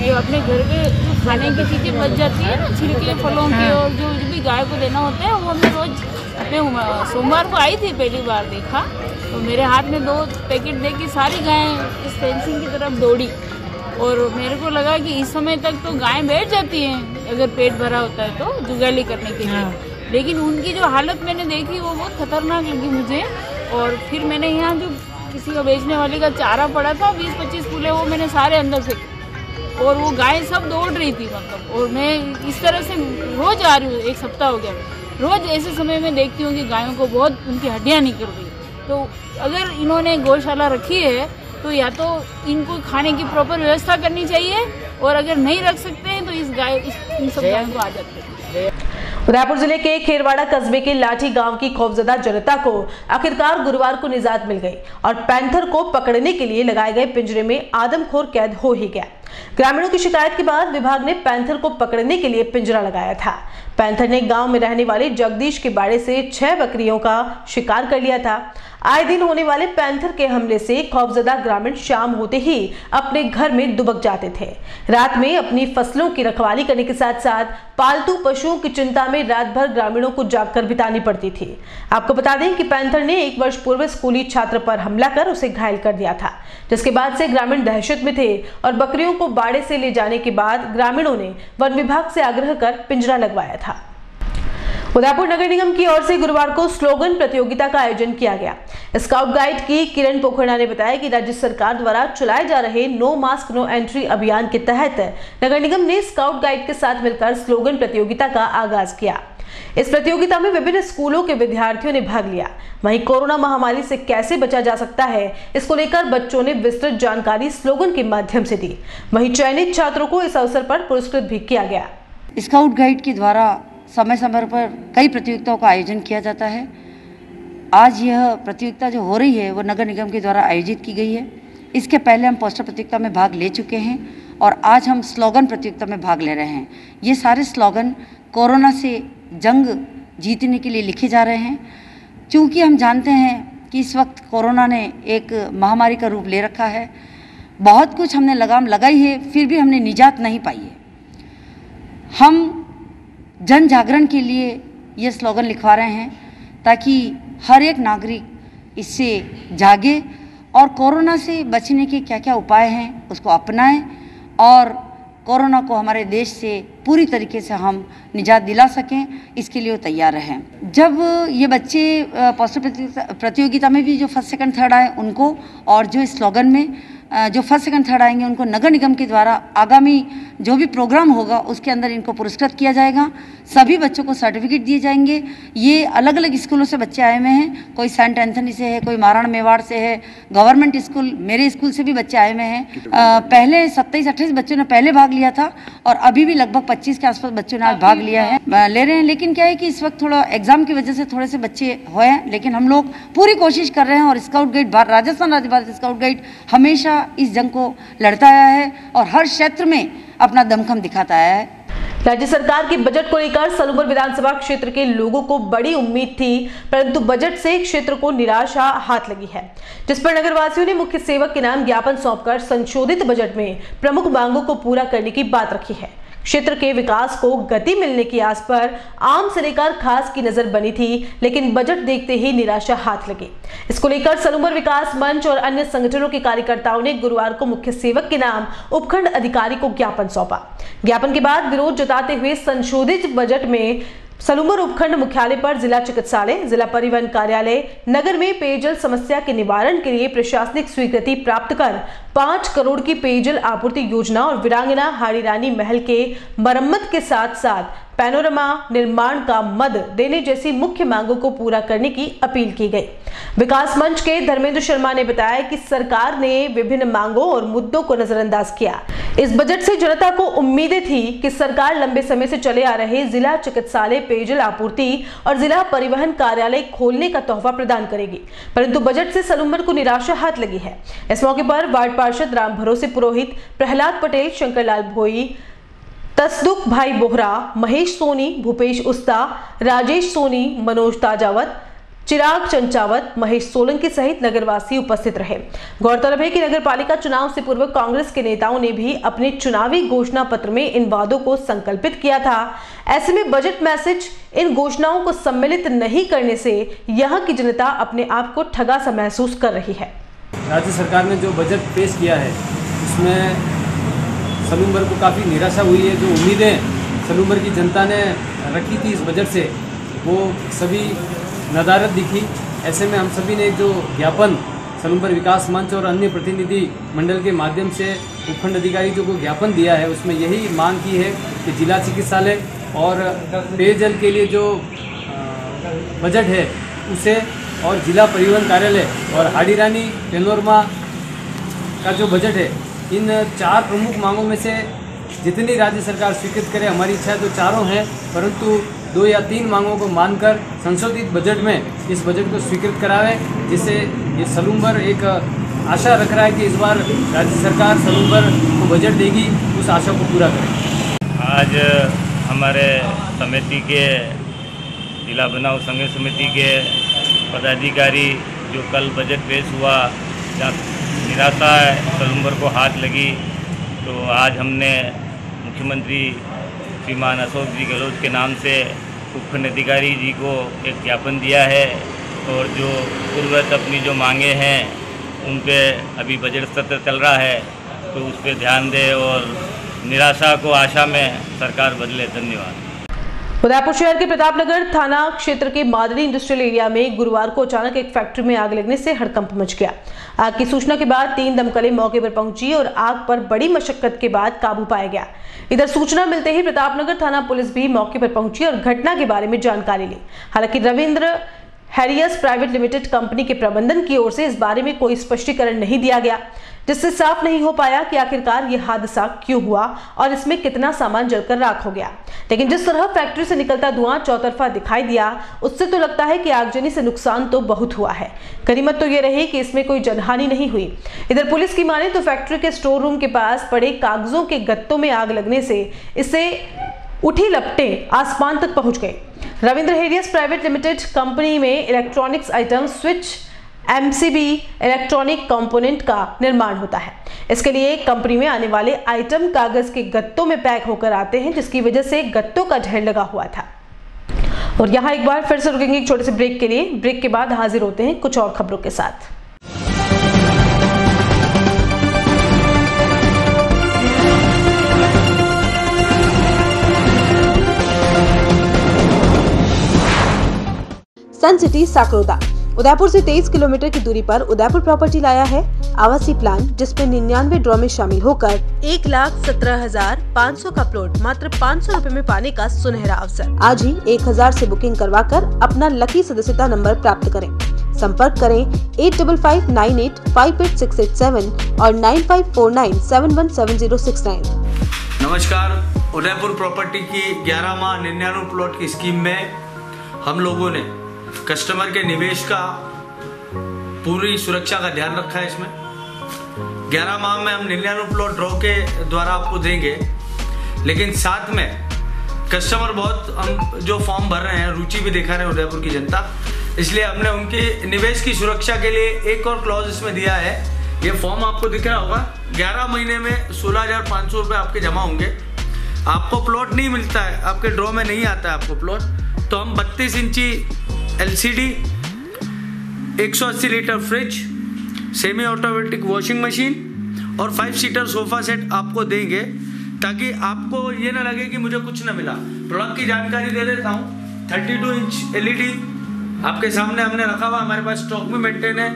[SPEAKER 21] ये अपने घर के जो खाने की चीज़ें बच जाती है ना, छिलके फलों के, और जो भी गाय को देना होता है वो हमने रोज। मैं सोमवार को आई थी, पहली बार देखा तो मेरे हाथ में 2 पैकेट दे के सारी गायें इस फेंसिंग की तरफ दौड़ी, और मेरे को लगा कि इस समय तक तो गायें बैठ जाती हैं अगर पेट भरा होता है तो जुगाली करने के लिए, लेकिन उनकी जो हालत मैंने देखी वो बहुत खतरनाक लगी मुझे। और फिर मैंने यहाँ जो किसी का बेचने वाले का चारा पड़ा था 20-25 फूले, वो मैंने सारे अंदर से, और वो गायें सब दौड़ रही थी मतलब। और मैं इस तरह से रोज आ रही हूँ, 1 सप्ताह हो गया, रोज ऐसे समय में देखती हूँ कि गायों को बहुत उनकी हड्डियाँ निकल रही। तो अगर इन्होंने गौशाला रखी है तो या तो इनको खाने की प्रॉपर व्यवस्था करनी चाहिए, और अगर नहीं रख सकते हैं तो इन सब गायों को आ जाते हैं।
[SPEAKER 2] उदयपुर जिले के खेरवाड़ा कस्बे के लाठी गांव की खौफजदा जनता को आखिरकार गुरुवार को निजात मिल गई और पैंथर को पकड़ने के लिए लगाए गए पिंजरे में आदमखोर कैद हो ही गया। ग्रामीणों की शिकायत के बाद विभाग ने पैंथर को पकड़ने के लिए पिंजरा लगाया था। पैंथर ने गांव में रहने वाले जगदीश के बाड़े से 6 बकरियों का शिकार कर लिया था। आए दिन होने वाले पैंथर के हमले से खौफजदा ग्रामीण शाम होते ही अपने घर में दुबक जाते थे। रात में अपनी फसलों की रखवाली करने के साथ साथ पालतू पशुओं की चिंता में रात भर ग्रामीणों को जागकर बितानी पड़ती थी। आपको बता दें कि पैंथर ने 1 वर्ष पूर्व स्कूली छात्र पर हमला कर उसे घायल कर दिया था, जिसके बाद से ग्रामीण दहशत में थे और बकरियों को बाड़े से ले जाने के बाद ग्रामीणों ने वन विभाग से आग्रह कर पिंजरा लगवाया था। उदयपुर नगर निगम की ओर से गुरुवार को स्लोगन प्रतियोगिता का आयोजन किया गया। स्काउट गाइड की किरण पोखरना ने बताया कि राज्य सरकार द्वारा चलाए जा रहे नो मास्क नो एंट्री अभियान के तहत नगर निगम ने स्काउट गाइड के साथ मिलकर स्लोगन प्रतियोगिता का आगाज किया। इस प्रतियोगिता में विभिन्न स्कूलों के विद्यार्थियों ने भाग लिया। वहीं कोरोना महामारी से कैसे बचा जा सकता है, इसको लेकर बच्चों ने विस्तृत जानकारी स्लोगन के माध्यम से दी। वहीं चयनित छात्रों को इस अवसर पर पुरस्कृत भी किया गया।
[SPEAKER 1] स्काउट गाइड के द्वारा समय समय पर कई प्रतियोगिताओं का आयोजन किया जाता है। आज यह प्रतियोगिता जो हो रही है वो नगर निगम के द्वारा आयोजित की गई है। इसके पहले हम पोस्टर प्रतियोगिता में भाग ले चुके हैं और आज हम स्लोगन प्रतियोगिता में भाग ले रहे हैं। ये सारे स्लोगन कोरोना से जंग जीतने के लिए लिखे जा रहे हैं। क्योंकि हम जानते हैं कि इस वक्त कोरोना ने एक महामारी का रूप ले रखा है। बहुत कुछ हमने लगाम लगाई है, फिर भी हमने निजात नहीं पाई है। हम जन जागरण के लिए ये स्लोगन लिखवा रहे हैं ताकि हर एक नागरिक इससे जागे और कोरोना से बचने के क्या क्या उपाय हैं उसको अपनाएं और कोरोना को हमारे देश से पूरी तरीके से हम निजात दिला सकें, इसके लिए वो तैयार रहें। जब ये बच्चे पोस्टर प्रतियोगिता में भी जो फर्स्ट सेकंड थर्ड आए उनको, और जो स्लोगन में जो फर्स्ट सेकंड थर्ड आएंगे उनको नगर निगम के द्वारा आगामी जो भी प्रोग्राम होगा उसके अंदर इनको पुरस्कृत किया जाएगा। सभी बच्चों को सर्टिफिकेट दिए जाएंगे। ये अलग अलग स्कूलों से बच्चे आए हुए हैं, कोई सेंट एंथनी से है, कोई महाराणा मेवाड़ से है, गवर्नमेंट स्कूल, मेरे स्कूल से भी बच्चे आए हुए हैं। पहले 27-28 बच्चों ने पहले भाग लिया था और अभी भी लगभग 25 के आसपास बच्चों ने आज भाग लिया है, ले रहे हैं। लेकिन क्या है कि इस वक्त थोड़ा एग्जाम की वजह से थोड़े से बच्चे हुए हैं, लेकिन हम लोग पूरी कोशिश कर रहे हैं और स्काउट गाइड राजस्थान राज्य भारत स्काउट गाइड हमेशा इस जंग को लड़ता आया है और हर क्षेत्र में अपना दमखम दिखाता आया है।
[SPEAKER 2] राज्य सरकार के बजट को लेकर सलूबर विधानसभा क्षेत्र के लोगों को बड़ी उम्मीद थी, परंतु बजट से क्षेत्र को निराशा हाथ लगी है, जिस पर नगरवासियों ने मुख्य सेवक के नाम ज्ञापन सौंपकर संशोधित बजट में प्रमुख मांगों को पूरा करने की बात रखी है। क्षेत्र के विकास को गति मिलने की आस पर आम से लेकर खास की नजर बनी थी, लेकिन बजट देखते ही निराशा हाथ लगी। इसको लेकर सलूबर विकास मंच और अन्य संगठनों के कार्यकर्ताओं ने गुरुवार को मुख्य सेवक के नाम उपखंड अधिकारी को ज्ञापन सौंपा। ज्ञापन के बाद विरोध जताते हुए संशोधित बजट में सलूबर उपखंड मुख्यालय पर जिला चिकित्सालय, जिला परिवहन कार्यालय, नगर में पेयजल समस्या के निवारण के लिए प्रशासनिक स्वीकृति प्राप्त कर 5 करोड़ की पेयजल आपूर्ति योजना और वीरांगना हाड़ी रानी महल के मरम्मत के साथ साथ पैनोरमा निर्माण का मद देने जैसी मुख्य मांगों को पूरा करने की अपील की गई। विकास मंच के धर्मेंद्र शर्मा ने बताया कि सरकार ने विभिन्न मांगों और मुद्दों को नजरअंदाज किया। इस बजट से जनता को उम्मीदें थी कि सरकार लंबे समय से चले आ रहे जिला चिकित्सालय, पेयजल आपूर्ति और जिला परिवहन कार्यालय खोलने का तोहफा प्रदान करेगी, परंतु बजट से सलूबर को निराशा हाथ लगी है। इस मौके पर वार्ड पार्षद राम भरोसे पुरोहित, प्रहलाद पटेल, शंकरलाल भोई, तसदुक भाई बोहरा, महेश सोनी, भूपेश उस्ता, राजेश सोनी, मनोज ताजावत, चिराग चंचावत, महेश सोलंकी सहित नगरवासी उपस्थित रहे। गौरतलब है कि नगरपालिका चुनाव से पूर्व कांग्रेस के नेताओं ने भी अपने चुनावी घोषणा पत्र में इन वादों को संकल्पित किया था। ऐसे में बजट मैसेज इन घोषणाओं को सम्मिलित नहीं करने से यहाँ की जनता अपने आप को ठगा सा महसूस कर रही है।
[SPEAKER 3] राज्य सरकार ने जो बजट पेश किया है उसमें सलूबर को काफ़ी निराशा हुई है। जो उम्मीदें सलूबर की जनता ने रखी थी इस बजट से वो सभी नदारत दिखी। ऐसे में हम सभी ने जो ज्ञापन सलूबर विकास मंच और अन्य प्रतिनिधि मंडल के माध्यम से उपखंड अधिकारी जो को ज्ञापन दिया है उसमें यही मांग की है कि जिला चिकित्सालय और पेयजल के लिए जो बजट है उसे और जिला परिवहन कार्यालय और हाड़ी रानी पैनोरमा का जो बजट है, इन 4 प्रमुख मांगों में से जितनी राज्य सरकार स्वीकृत करे, हमारी इच्छा तो चारों हैं, परंतु 2 या 3 मांगों को मानकर संशोधित बजट में इस बजट को स्वीकृत करावे, जिससे ये सलूबर एक आशा रख रहा है कि इस बार राज्य सरकार सलूबर को बजट देगी, उस आशा को पूरा करेगी।
[SPEAKER 8] आज हमारे समिति के जिला बनाव संघ समिति के पदाधिकारी जो कल बजट पेश हुआ, निराशा सलूबर को हाथ लगी, तो आज हमने मुख्यमंत्री श्रीमान अशोक जी गहलोत के नाम से उपखंड अधिकारी जी को एक ज्ञापन दिया है और जो पूर्ववत अपनी जो मांगे हैं उन पे अभी बजट सत्र चल रहा है तो उस पर ध्यान दे और निराशा को आशा में सरकार बदले। धन्यवाद।
[SPEAKER 2] उदयपुर शहर के प्रतापनगर थाना क्षेत्र के मादड़ी इंडस्ट्रियल एरिया में गुरुवार को अचानक एक फैक्ट्री में आग लगने से हड़कंप मच गया। आग की सूचना के बाद 3 दमकलें मौके पर पहुंची और आग पर बड़ी मशक्कत के बाद काबू पाया गया। इधर सूचना मिलते ही प्रतापनगर थाना पुलिस भी मौके पर पहुंची और घटना के बारे में जानकारी ली। हालांकि रविंद्र हैरियस प्राइवेट लिमिटेड कंपनी के प्रबंधन की ओर से इस बारे में कोई स्पष्टीकरण नहीं दिया गया, जिससे साफ नहीं हो पाया कि आखिरकार ये हादसा क्यों हुआ और इसमें कितना सामान जलकर राख हो गया। लेकिन जिस तरह फैक्ट्री से निकलता धुआं चौतरफा दिखाई दिया, उससे तो लगता है कि आगजनी से नुकसान तो बहुत हुआ है। गनीमत तो ये रही कि इसमें कोई जनहानि नहीं हुई। इधर पुलिस की माने तो फैक्ट्री के स्टोर रूम के पास पड़े कागजों के गत्तों में आग लगने से इससे उठी लपटें आसमान तक पहुंच गई। रविंद्र हेरियस प्राइवेट लिमिटेड कंपनी में electronics item switch MCB electronic component का निर्माण होता है। इसके लिए कंपनी में आने वाले आइटम कागज के गत्तों में पैक होकर आते हैं, जिसकी वजह से गत्तों का ढेर लगा हुआ था। और यहाँ एक बार फिर से रुकेंगे एक छोटे से ब्रेक के लिए। ब्रेक के बाद हाजिर होते हैं कुछ और खबरों के साथ।
[SPEAKER 4] सन सिटी साकरोदा उदयपुर से 23 किलोमीटर की दूरी पर उदयपुर प्रॉपर्टी लाया है आवासीय प्लान, जिसमें 99 ड्रॉ में शामिल होकर 1,17,500 का प्लॉट मात्र 500 रुपए में पाने का सुनहरा अवसर। आज ही 1000 से बुकिंग करवाकर अपना लकी सदस्यता नंबर प्राप्त करें। संपर्क करें 8559858687 और 9549717069।
[SPEAKER 5] नमस्कार, उदयपुर प्रॉपर्टी की 11 माह 99 प्लॉट की स्कीम में हम लोगों ने कस्टमर के निवेश का पूरी सुरक्षा का ध्यान रखा है। इसमें 11 माह में हम 99 प्लॉट ड्रॉ के द्वारा आपको देंगे, लेकिन साथ में कस्टमर बहुत हम जो फॉर्म भर रहे हैं, रुचि भी दिखा रहे हैं उदयपुर की जनता, इसलिए हमने उनके निवेश की सुरक्षा के लिए एक और क्लॉज इसमें दिया है। ये फॉर्म आपको दिख रहा होगा, 11 महीने में 16,500 रुपये आपके जमा होंगे। आपको प्लॉट नहीं मिलता है, आपके ड्रॉ में नहीं आता है आपको प्लॉट, तो हम 32 इंची LCD, 180 litre fridge, semi automatic washing machine और 5 सीटर सोफा सेट आपको देंगे, ताकि आपको ये ना लगे कि मुझे कुछ ना मिला। प्रोडक्ट की जानकारी दे देता हूँ। 32 इंच LED आपके सामने हमने रखा हुआ, हमारे पास स्टॉक में मेंटेन है।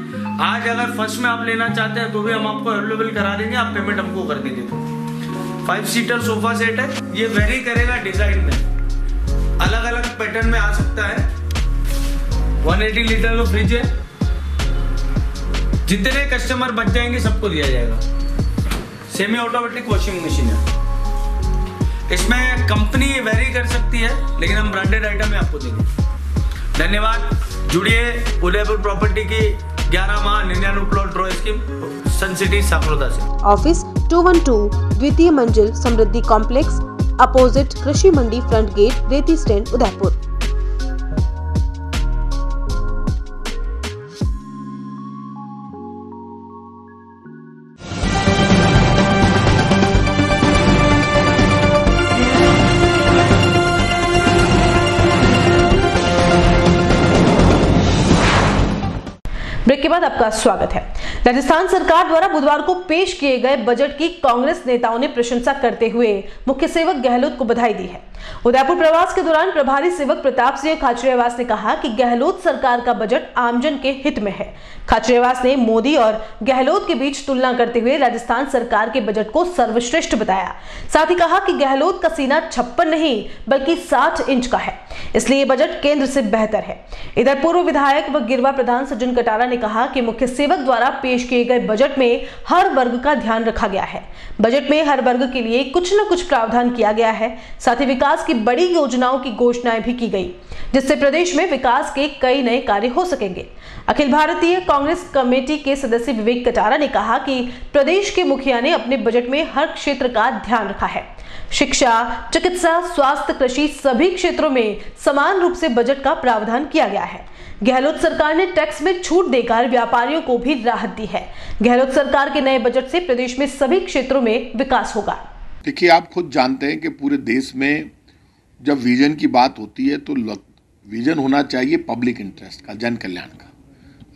[SPEAKER 5] आज अगर फर्स्ट में आप लेना चाहते हैं तो भी हम आपको अवेलेबल करा देंगे, आप पेमेंट हमको कर देंगे। 5 सीटर सोफा सेट है, ये वेरी करेगा डिजाइन में, अलग अलग पैटर्न में आ सकता है। 180 लीटर का फ्रिज है, जितने कस्टमर बच जाएंगे सबको दिया जाएगा। सेमी ऑटोमेटिक वॉशिंग मशीन है, इसमें कंपनी वेरी कर सकती है, लेकिन हम ब्रांडेड आइटम में आपको देंगे। धन्यवाद, जुड़िए उदयपुर प्रॉपर्टी की 11 माह 99 प्लॉट ड्रॉ स्कीम सन सिटी साकरोदा से।
[SPEAKER 4] ऑफिस 212 द्वितीय मंजिल समृद्धि कॉम्प्लेक्स, अपोजिट कृषि मंडी फ्रंट गेट, रेती स्टैंड, उदयपुर।
[SPEAKER 2] ब्रेक के बाद आपका स्वागत है। राजस्थान सरकार द्वारा बुधवार को पेश किए गए बजट की कांग्रेस नेताओं ने प्रशंसा करते हुए मुख्य सेवक गहलोत को बधाई दी है। उदयपुर प्रवास के दौरान प्रभारी सेवक प्रताप सिंह खाचरियावास ने कहा कि गहलोत सरकार का बजट आमजन के हित में है। खाचरियावास ने मोदी और गहलोत के बीच तुलना करते हुए राजस्थान सरकार के बजट को सर्वश्रेष्ठ बताया। साथ ही कहा कि गहलोत का सीना 56 नहीं बल्कि 60 इंच का है, इसलिए बजट केंद्र से बेहतर है। इधर पूर्व विधायक व गिरवा प्रधान सज्जन कटारा ने कहा कि मुख्य सेवक द्वारा पेश किए गए बजट में हर वर्ग का ध्यान रखा गया है। बजट में हर वर्ग के लिए कुछ न कुछ प्रावधान किया गया है। साथ ही विकास की बड़ी योजनाओं की घोषणाएं भी की गई, जिससे प्रदेश में विकास के कई नए कार्य हो सकेंगे। अखिल भारतीय कांग्रेस कमेटी के सदस्य विवेक कटारा ने कहा कि प्रदेश के मुखिया ने अपने बजट में हर क्षेत्र का ध्यान रखा है। शिक्षा, चिकित्सा, स्वास्थ्य, कृषि सभी क्षेत्रों में समान रूप से बजट का प्रावधान किया गया है। गहलोत सरकार ने टैक्स में छूट देकर व्यापारियों को भी राहत दी है। गहलोत सरकार के नए बजट से प्रदेश में सभी क्षेत्रों में विकास होगा।
[SPEAKER 7] देखिए, आप खुद जानते हैं कि पूरे देश में जब विजन की बात होती है तो विजन होना चाहिए पब्लिक इंटरेस्ट का, जन कल्याण का।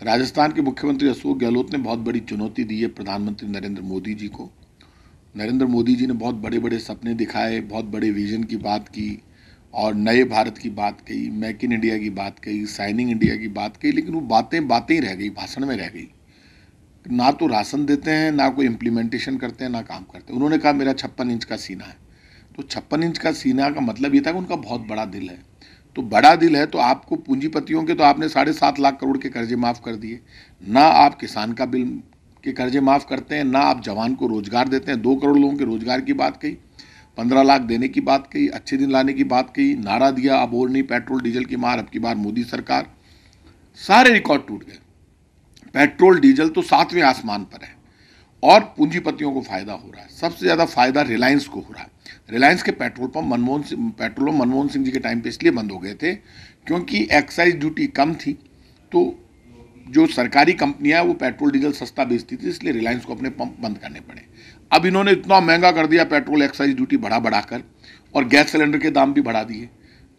[SPEAKER 7] राजस्थान के मुख्यमंत्री अशोक गहलोत ने बहुत बड़ी चुनौती दी है प्रधानमंत्री नरेंद्र मोदी जी को। नरेंद्र मोदी जी ने बहुत बड़े बड़े सपने दिखाए, बहुत बड़े विजन की बात की, और नए भारत की बात कही, मेक इन इंडिया की बात कही, साइनिंग इंडिया की बात कही, लेकिन वो बातें बातें ही रह गई, भाषण में रह गई। ना तो राशन देते हैं, ना कोई इम्प्लीमेंटेशन करते हैं, ना काम करते हैं। उन्होंने कहा मेरा 56 इंच का सीना है, तो 56 इंच का सीना का मतलब ये था कि उनका बहुत बड़ा दिल है। तो बड़ा दिल है तो आपको पूंजीपतियों के तो आपने 7.5 लाख करोड़ के कर्जे माफ़ कर दिए, ना आप किसान का बिल के कर्जे माफ़ करते हैं, ना आप जवान को रोजगार देते हैं। 2 करोड़ लोगों के रोजगार की बात कही, 15 लाख देने की बात कही, अच्छे दिन लाने की बात कही, नारा दिया अब और नहीं पेट्रोल डीजल की मार, अब की बार मोदी सरकार। सारे रिकॉर्ड टूट गए। पेट्रोल डीजल तो 7वें आसमान पर है और पूंजीपतियों को फायदा हो रहा है। सबसे ज़्यादा फायदा रिलायंस को हो रहा है। रिलायंस के पेट्रोल पंप मनमोहन सिंह जी के टाइम पे इसलिए बंद हो गए थे क्योंकि एक्साइज ड्यूटी कम थी, तो जो सरकारी कंपनियां वो पेट्रोल डीजल सस्ता बेचती थी, इसलिए रिलायंस को अपने पंप बंद करने पड़े। अब इन्होंने इतना महंगा कर दिया पेट्रोल एक्साइज ड्यूटी बढ़ाकर, और गैस सिलेंडर के दाम भी बढ़ा दिए।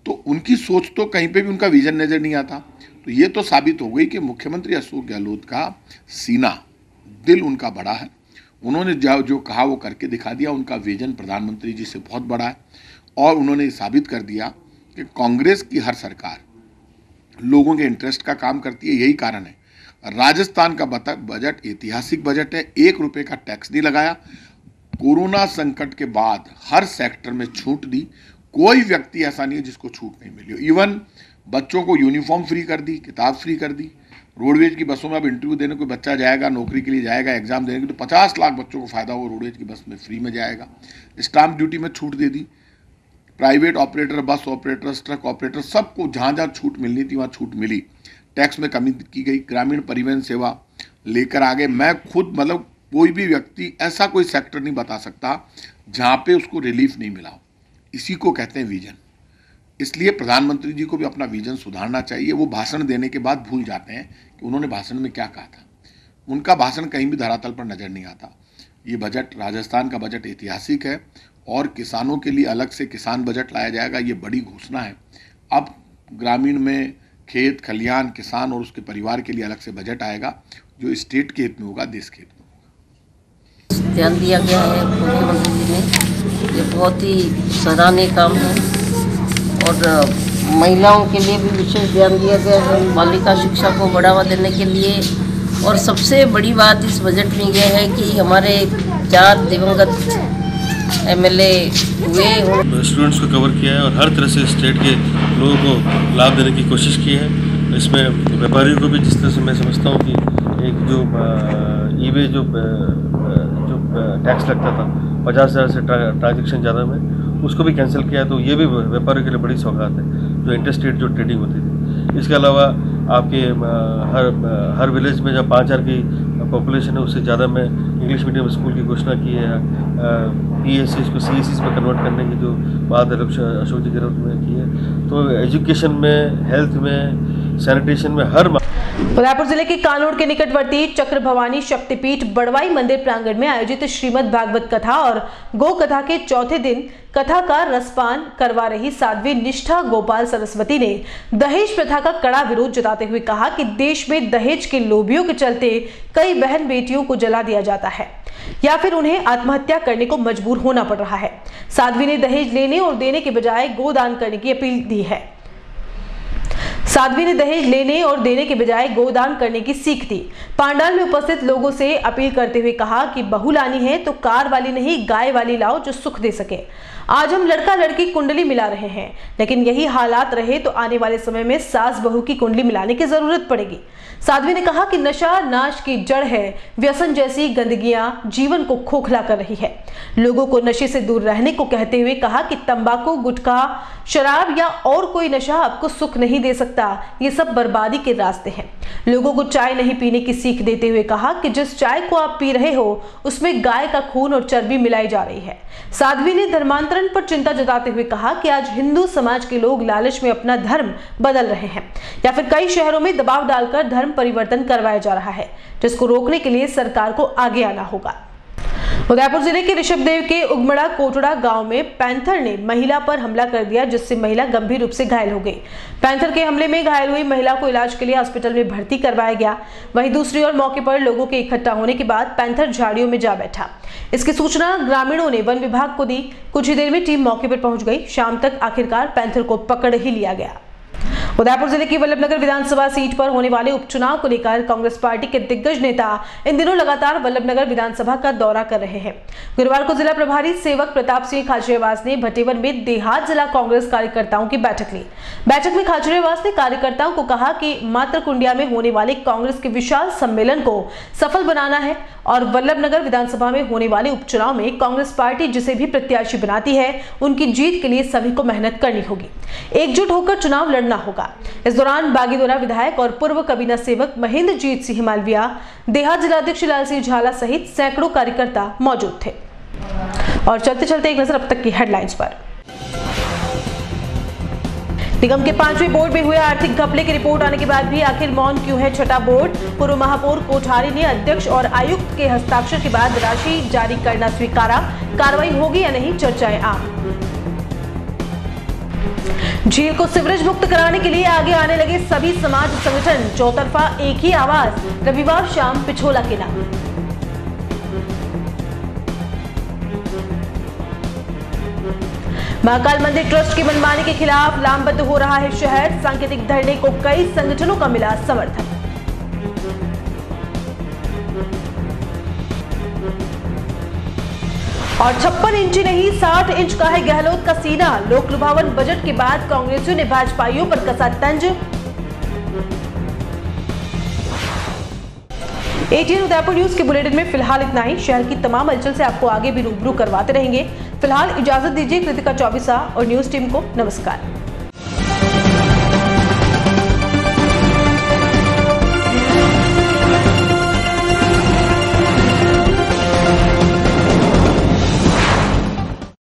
[SPEAKER 7] तो उनकी सोच तो कहीं पे भी उनका विजन नजर नहीं आता। तो ये तो साबित हो गई कि मुख्यमंत्री अशोक गहलोत का सीना, दिल उनका बड़ा है। उन्होंने जो कहा वो करके दिखा दिया। उनका विजन प्रधानमंत्री जी से बहुत बड़ा है और उन्होंने साबित कर दिया कि कांग्रेस की हर सरकार लोगों के इंटरेस्ट का काम करती है। यही कारण है राजस्थान का बजट ऐतिहासिक बजट है। 1 रुपये का टैक्स नहीं लगाया। कोरोना संकट के बाद हर सेक्टर में छूट दी। कोई व्यक्ति ऐसा नहीं है जिसको छूट नहीं मिली। इवन बच्चों को यूनिफॉर्म फ्री कर दी, किताब फ्री कर दी। रोडवेज की बसों में अब इंटरव्यू देने कोई बच्चा जाएगा, नौकरी के लिए जाएगा, एग्जाम देने के लिए, तो 50 लाख बच्चों को फायदा हो, रोडवेज की बस में फ्री में जाएगा। स्टाम्प ड्यूटी में छूट दे दी। Private operator, bus operator, truck operator, सबको जहाँ जहाँ छूट मिलनी थी वहाँ छूट मिली। टैक्स में कमी की गई। ग्रामीण परिवहन सेवा लेकर आ गए। मैं खुद मतलब कोई भी व्यक्ति ऐसा कोई सेक्टर नहीं बता सकता जहाँ पे उसको रिलीफ नहीं मिला हो। इसी को कहते हैं विजन। इसलिए प्रधानमंत्री जी को भी अपना विजन सुधारना चाहिए। वो भाषण देने के बाद भूल जाते हैं कि उन्होंने भाषण में क्या कहा था। उनका भाषण कहीं भी धरातल पर नजर नहीं आता। ये बजट, राजस्थान का बजट ऐतिहासिक है और किसानों के लिए अलग से किसान बजट लाया जाएगा। ये बड़ी घोषणा है। अब ग्रामीण में खेत खलियान, किसान और उसके परिवार के लिए अलग से बजट आएगा जो स्टेट के हित में होगा, देश के हित में होगा।
[SPEAKER 6] ध्यान दिया गया है मुख्यमंत्री जी ने, ये बहुत ही सराहनीय काम है और महिलाओं के लिए भी विशेष ध्यान दिया गया है, बालिका शिक्षा को बढ़ावा देने के लिए। और सबसे बड़ी बात इस बजट में यह है कि हमारे 4 दिवंगत एमएलए हुए।
[SPEAKER 9] स्टूडेंट्स को कवर किया है और हर तरह से स्टेट के लोगों को लाभ देने की कोशिश की है। इसमें व्यापारियों को भी जिस तरह से मैं समझता हूँ कि एक जो ई-वे जो टैक्स लगता था 50,000 से ट्रांजेक्शन ज़्यादा में, उसको भी कैंसिल किया है। तो ये भी व्यापारियों के लिए बड़ी सौगात है जो इंटरस्टेट जो ट्रेडिंग होती थी। इसके अलावा आपके हर विलेज में जब 5,000 की पॉपुलेशन है उससे ज़्यादा में इंग्लिश मीडियम स्कूल की घोषणा की है। PSCs को CSCs में कन्वर्ट करने की जो बात अशोक जी गहलोत ने की है। तो एजुकेशन में, हेल्थ में, सैनिटेशन में हर
[SPEAKER 2] उदयपुर जिले के कानोड़ के निकटवर्ती चक्र भवानी शक्तिपीठ बड़वाई मंदिर प्रांगण में आयोजित श्रीमद् भागवत कथा और गो कथा के चौथे दिन कथा का रसपान करवा रही साध्वी निष्ठा गोपाल सरस्वती ने दहेज प्रथा का कड़ा विरोध जताते हुए कहा कि देश में दहेज के लोभियों के चलते कई बहन बेटियों को जला दिया जाता है या फिर उन्हें आत्महत्या करने को मजबूर होना पड़ रहा है। साध्वी ने दहेज लेने और देने के बजाय गोदान करने की अपील दी है। साध्वी ने दहेज लेने और देने के बजाय गोदान करने की सीख दी। पांडाल में उपस्थित लोगों से अपील करते हुए कहा कि बहू लानी है तो कार वाली नहीं, गाय वाली लाओ जो सुख दे सके। आज हम लड़का लड़की कुंडली मिला रहे हैं, लेकिन यही हालात रहे तो आने वाले समय में सास बहू की कुंडली मिलाने की जरूरत पड़ेगी। साध्वी ने कहा कि नशा नाश की जड़ है। व्यसन जैसी गंदगियां जीवन को खोखला कर रही है। लोगों को नशे से दूर रहने को कहते हुए कहा कि तंबाकू, गुटखा, शराब या और कोई नशा आपको सुख नहीं दे सकता। ये सब बर्बादी के रास्ते हैं। लोगों को चाय नहीं पीने की सीख देते हुए कहा कि जिस चाय को आप पी रहे हो उसमें गाय का खून और चर्बी मिलाई जा रही है। साध्वी ने धर्मांतरण पर चिंता जताते हुए कहा कि आज हिंदू समाज के लोग लालच में अपना धर्म बदल रहे हैं या फिर कई शहरों में दबाव डालकर धर्म परिवर्तन करवाया जा रहा है, जिसको रोकने के लिए सरकार को आगे आना होगा। उदयपुर जिले के ऋषभदेव के उगमड़ा कोटड़ा गांव में पैंथर ने महिला पर हमला कर दिया, जिससे महिला गंभीर रूप से घायल हो गई। पैंथर के हमले में घायल हुई महिला को इलाज के लिए अस्पताल में भर्ती करवाया गया। वहीं दूसरी ओर मौके पर लोगों के इकट्ठा होने के बाद पैंथर झाड़ियों में जा बैठा। इसकी सूचना ग्रामीणों ने वन विभाग को दी। कुछ ही देर में टीम मौके पर पहुंच गई। शाम तक आखिरकार पैंथर को पकड़ ही लिया गया। उदयपुर जिले की वल्लभनगर विधानसभा सीट पर होने वाले उपचुनाव को लेकर कांग्रेस पार्टी के दिग्गज नेता इन दिनों लगातार वल्लभनगर विधानसभा का दौरा कर रहे हैं। गुरुवार को जिला प्रभारी सेवक प्रताप सिंह खाचरियावास ने भटेवन में देहात जिला कांग्रेस कार्यकर्ताओं की बैठक ली। बैठक में खाचरियावास ने कार्यकर्ताओं को कहा कि मात्र कुंडिया में होने वाले कांग्रेस के विशाल सम्मेलन को सफल बनाना है और वल्लभनगर विधानसभा में होने वाले उपचुनाव में कांग्रेस पार्टी जिसे भी प्रत्याशी बनाती है उनकी जीत के लिए सभी को मेहनत करनी होगी, एकजुट होकर चुनाव लड़ना होगा। इस दौरान बागीदोरा विधायक और पूर्व कबीना सेवक महेंद्रजीत सिंह मालविया, देहात जिलाध्यक्ष लाल सिंह झाला सहित सैकड़ों कार्यकर्ता मौजूद थे। और चलते चलते एक नजर अब तक की हेडलाइंस पर। निगम के 5वें बोर्ड में हुए आर्थिक घपले की रिपोर्ट आने के बाद भी आखिर मौन क्यों है छठा बोर्ड? पूर्व महापौर कोठारी ने अध्यक्ष और आयुक्त के हस्ताक्षर के बाद राशि जारी करना स्वीकारा। कार्रवाई होगी या नहीं, चर्चाएं आम। झील को सीवरेज मुक्त कराने के लिए आगे आने लगे सभी समाज संगठन। चौतरफा एक ही आवाज, रविवार शाम पिछोला के नाम। महाकाल मंदिर ट्रस्ट की मनमानी के खिलाफ लामबंद हो रहा है शहर। सांकेतिक धरने को कई संगठनों का मिला समर्थन। और 56 इंची नहीं 60 इंच का है गहलोत का सीना। लोक लुभावन बजट के बाद कांग्रेसियों ने भाजपाइयों पर कसा तंज। ATN उदयपुर न्यूज के बुलेटिन में फिलहाल इतना ही। शहर की तमाम हलचल से आपको आगे भी रूबरू करवाते रहेंगे। फिलहाल इजाजत दीजिए कृतिका चौबीसा और न्यूज टीम को नमस्कार।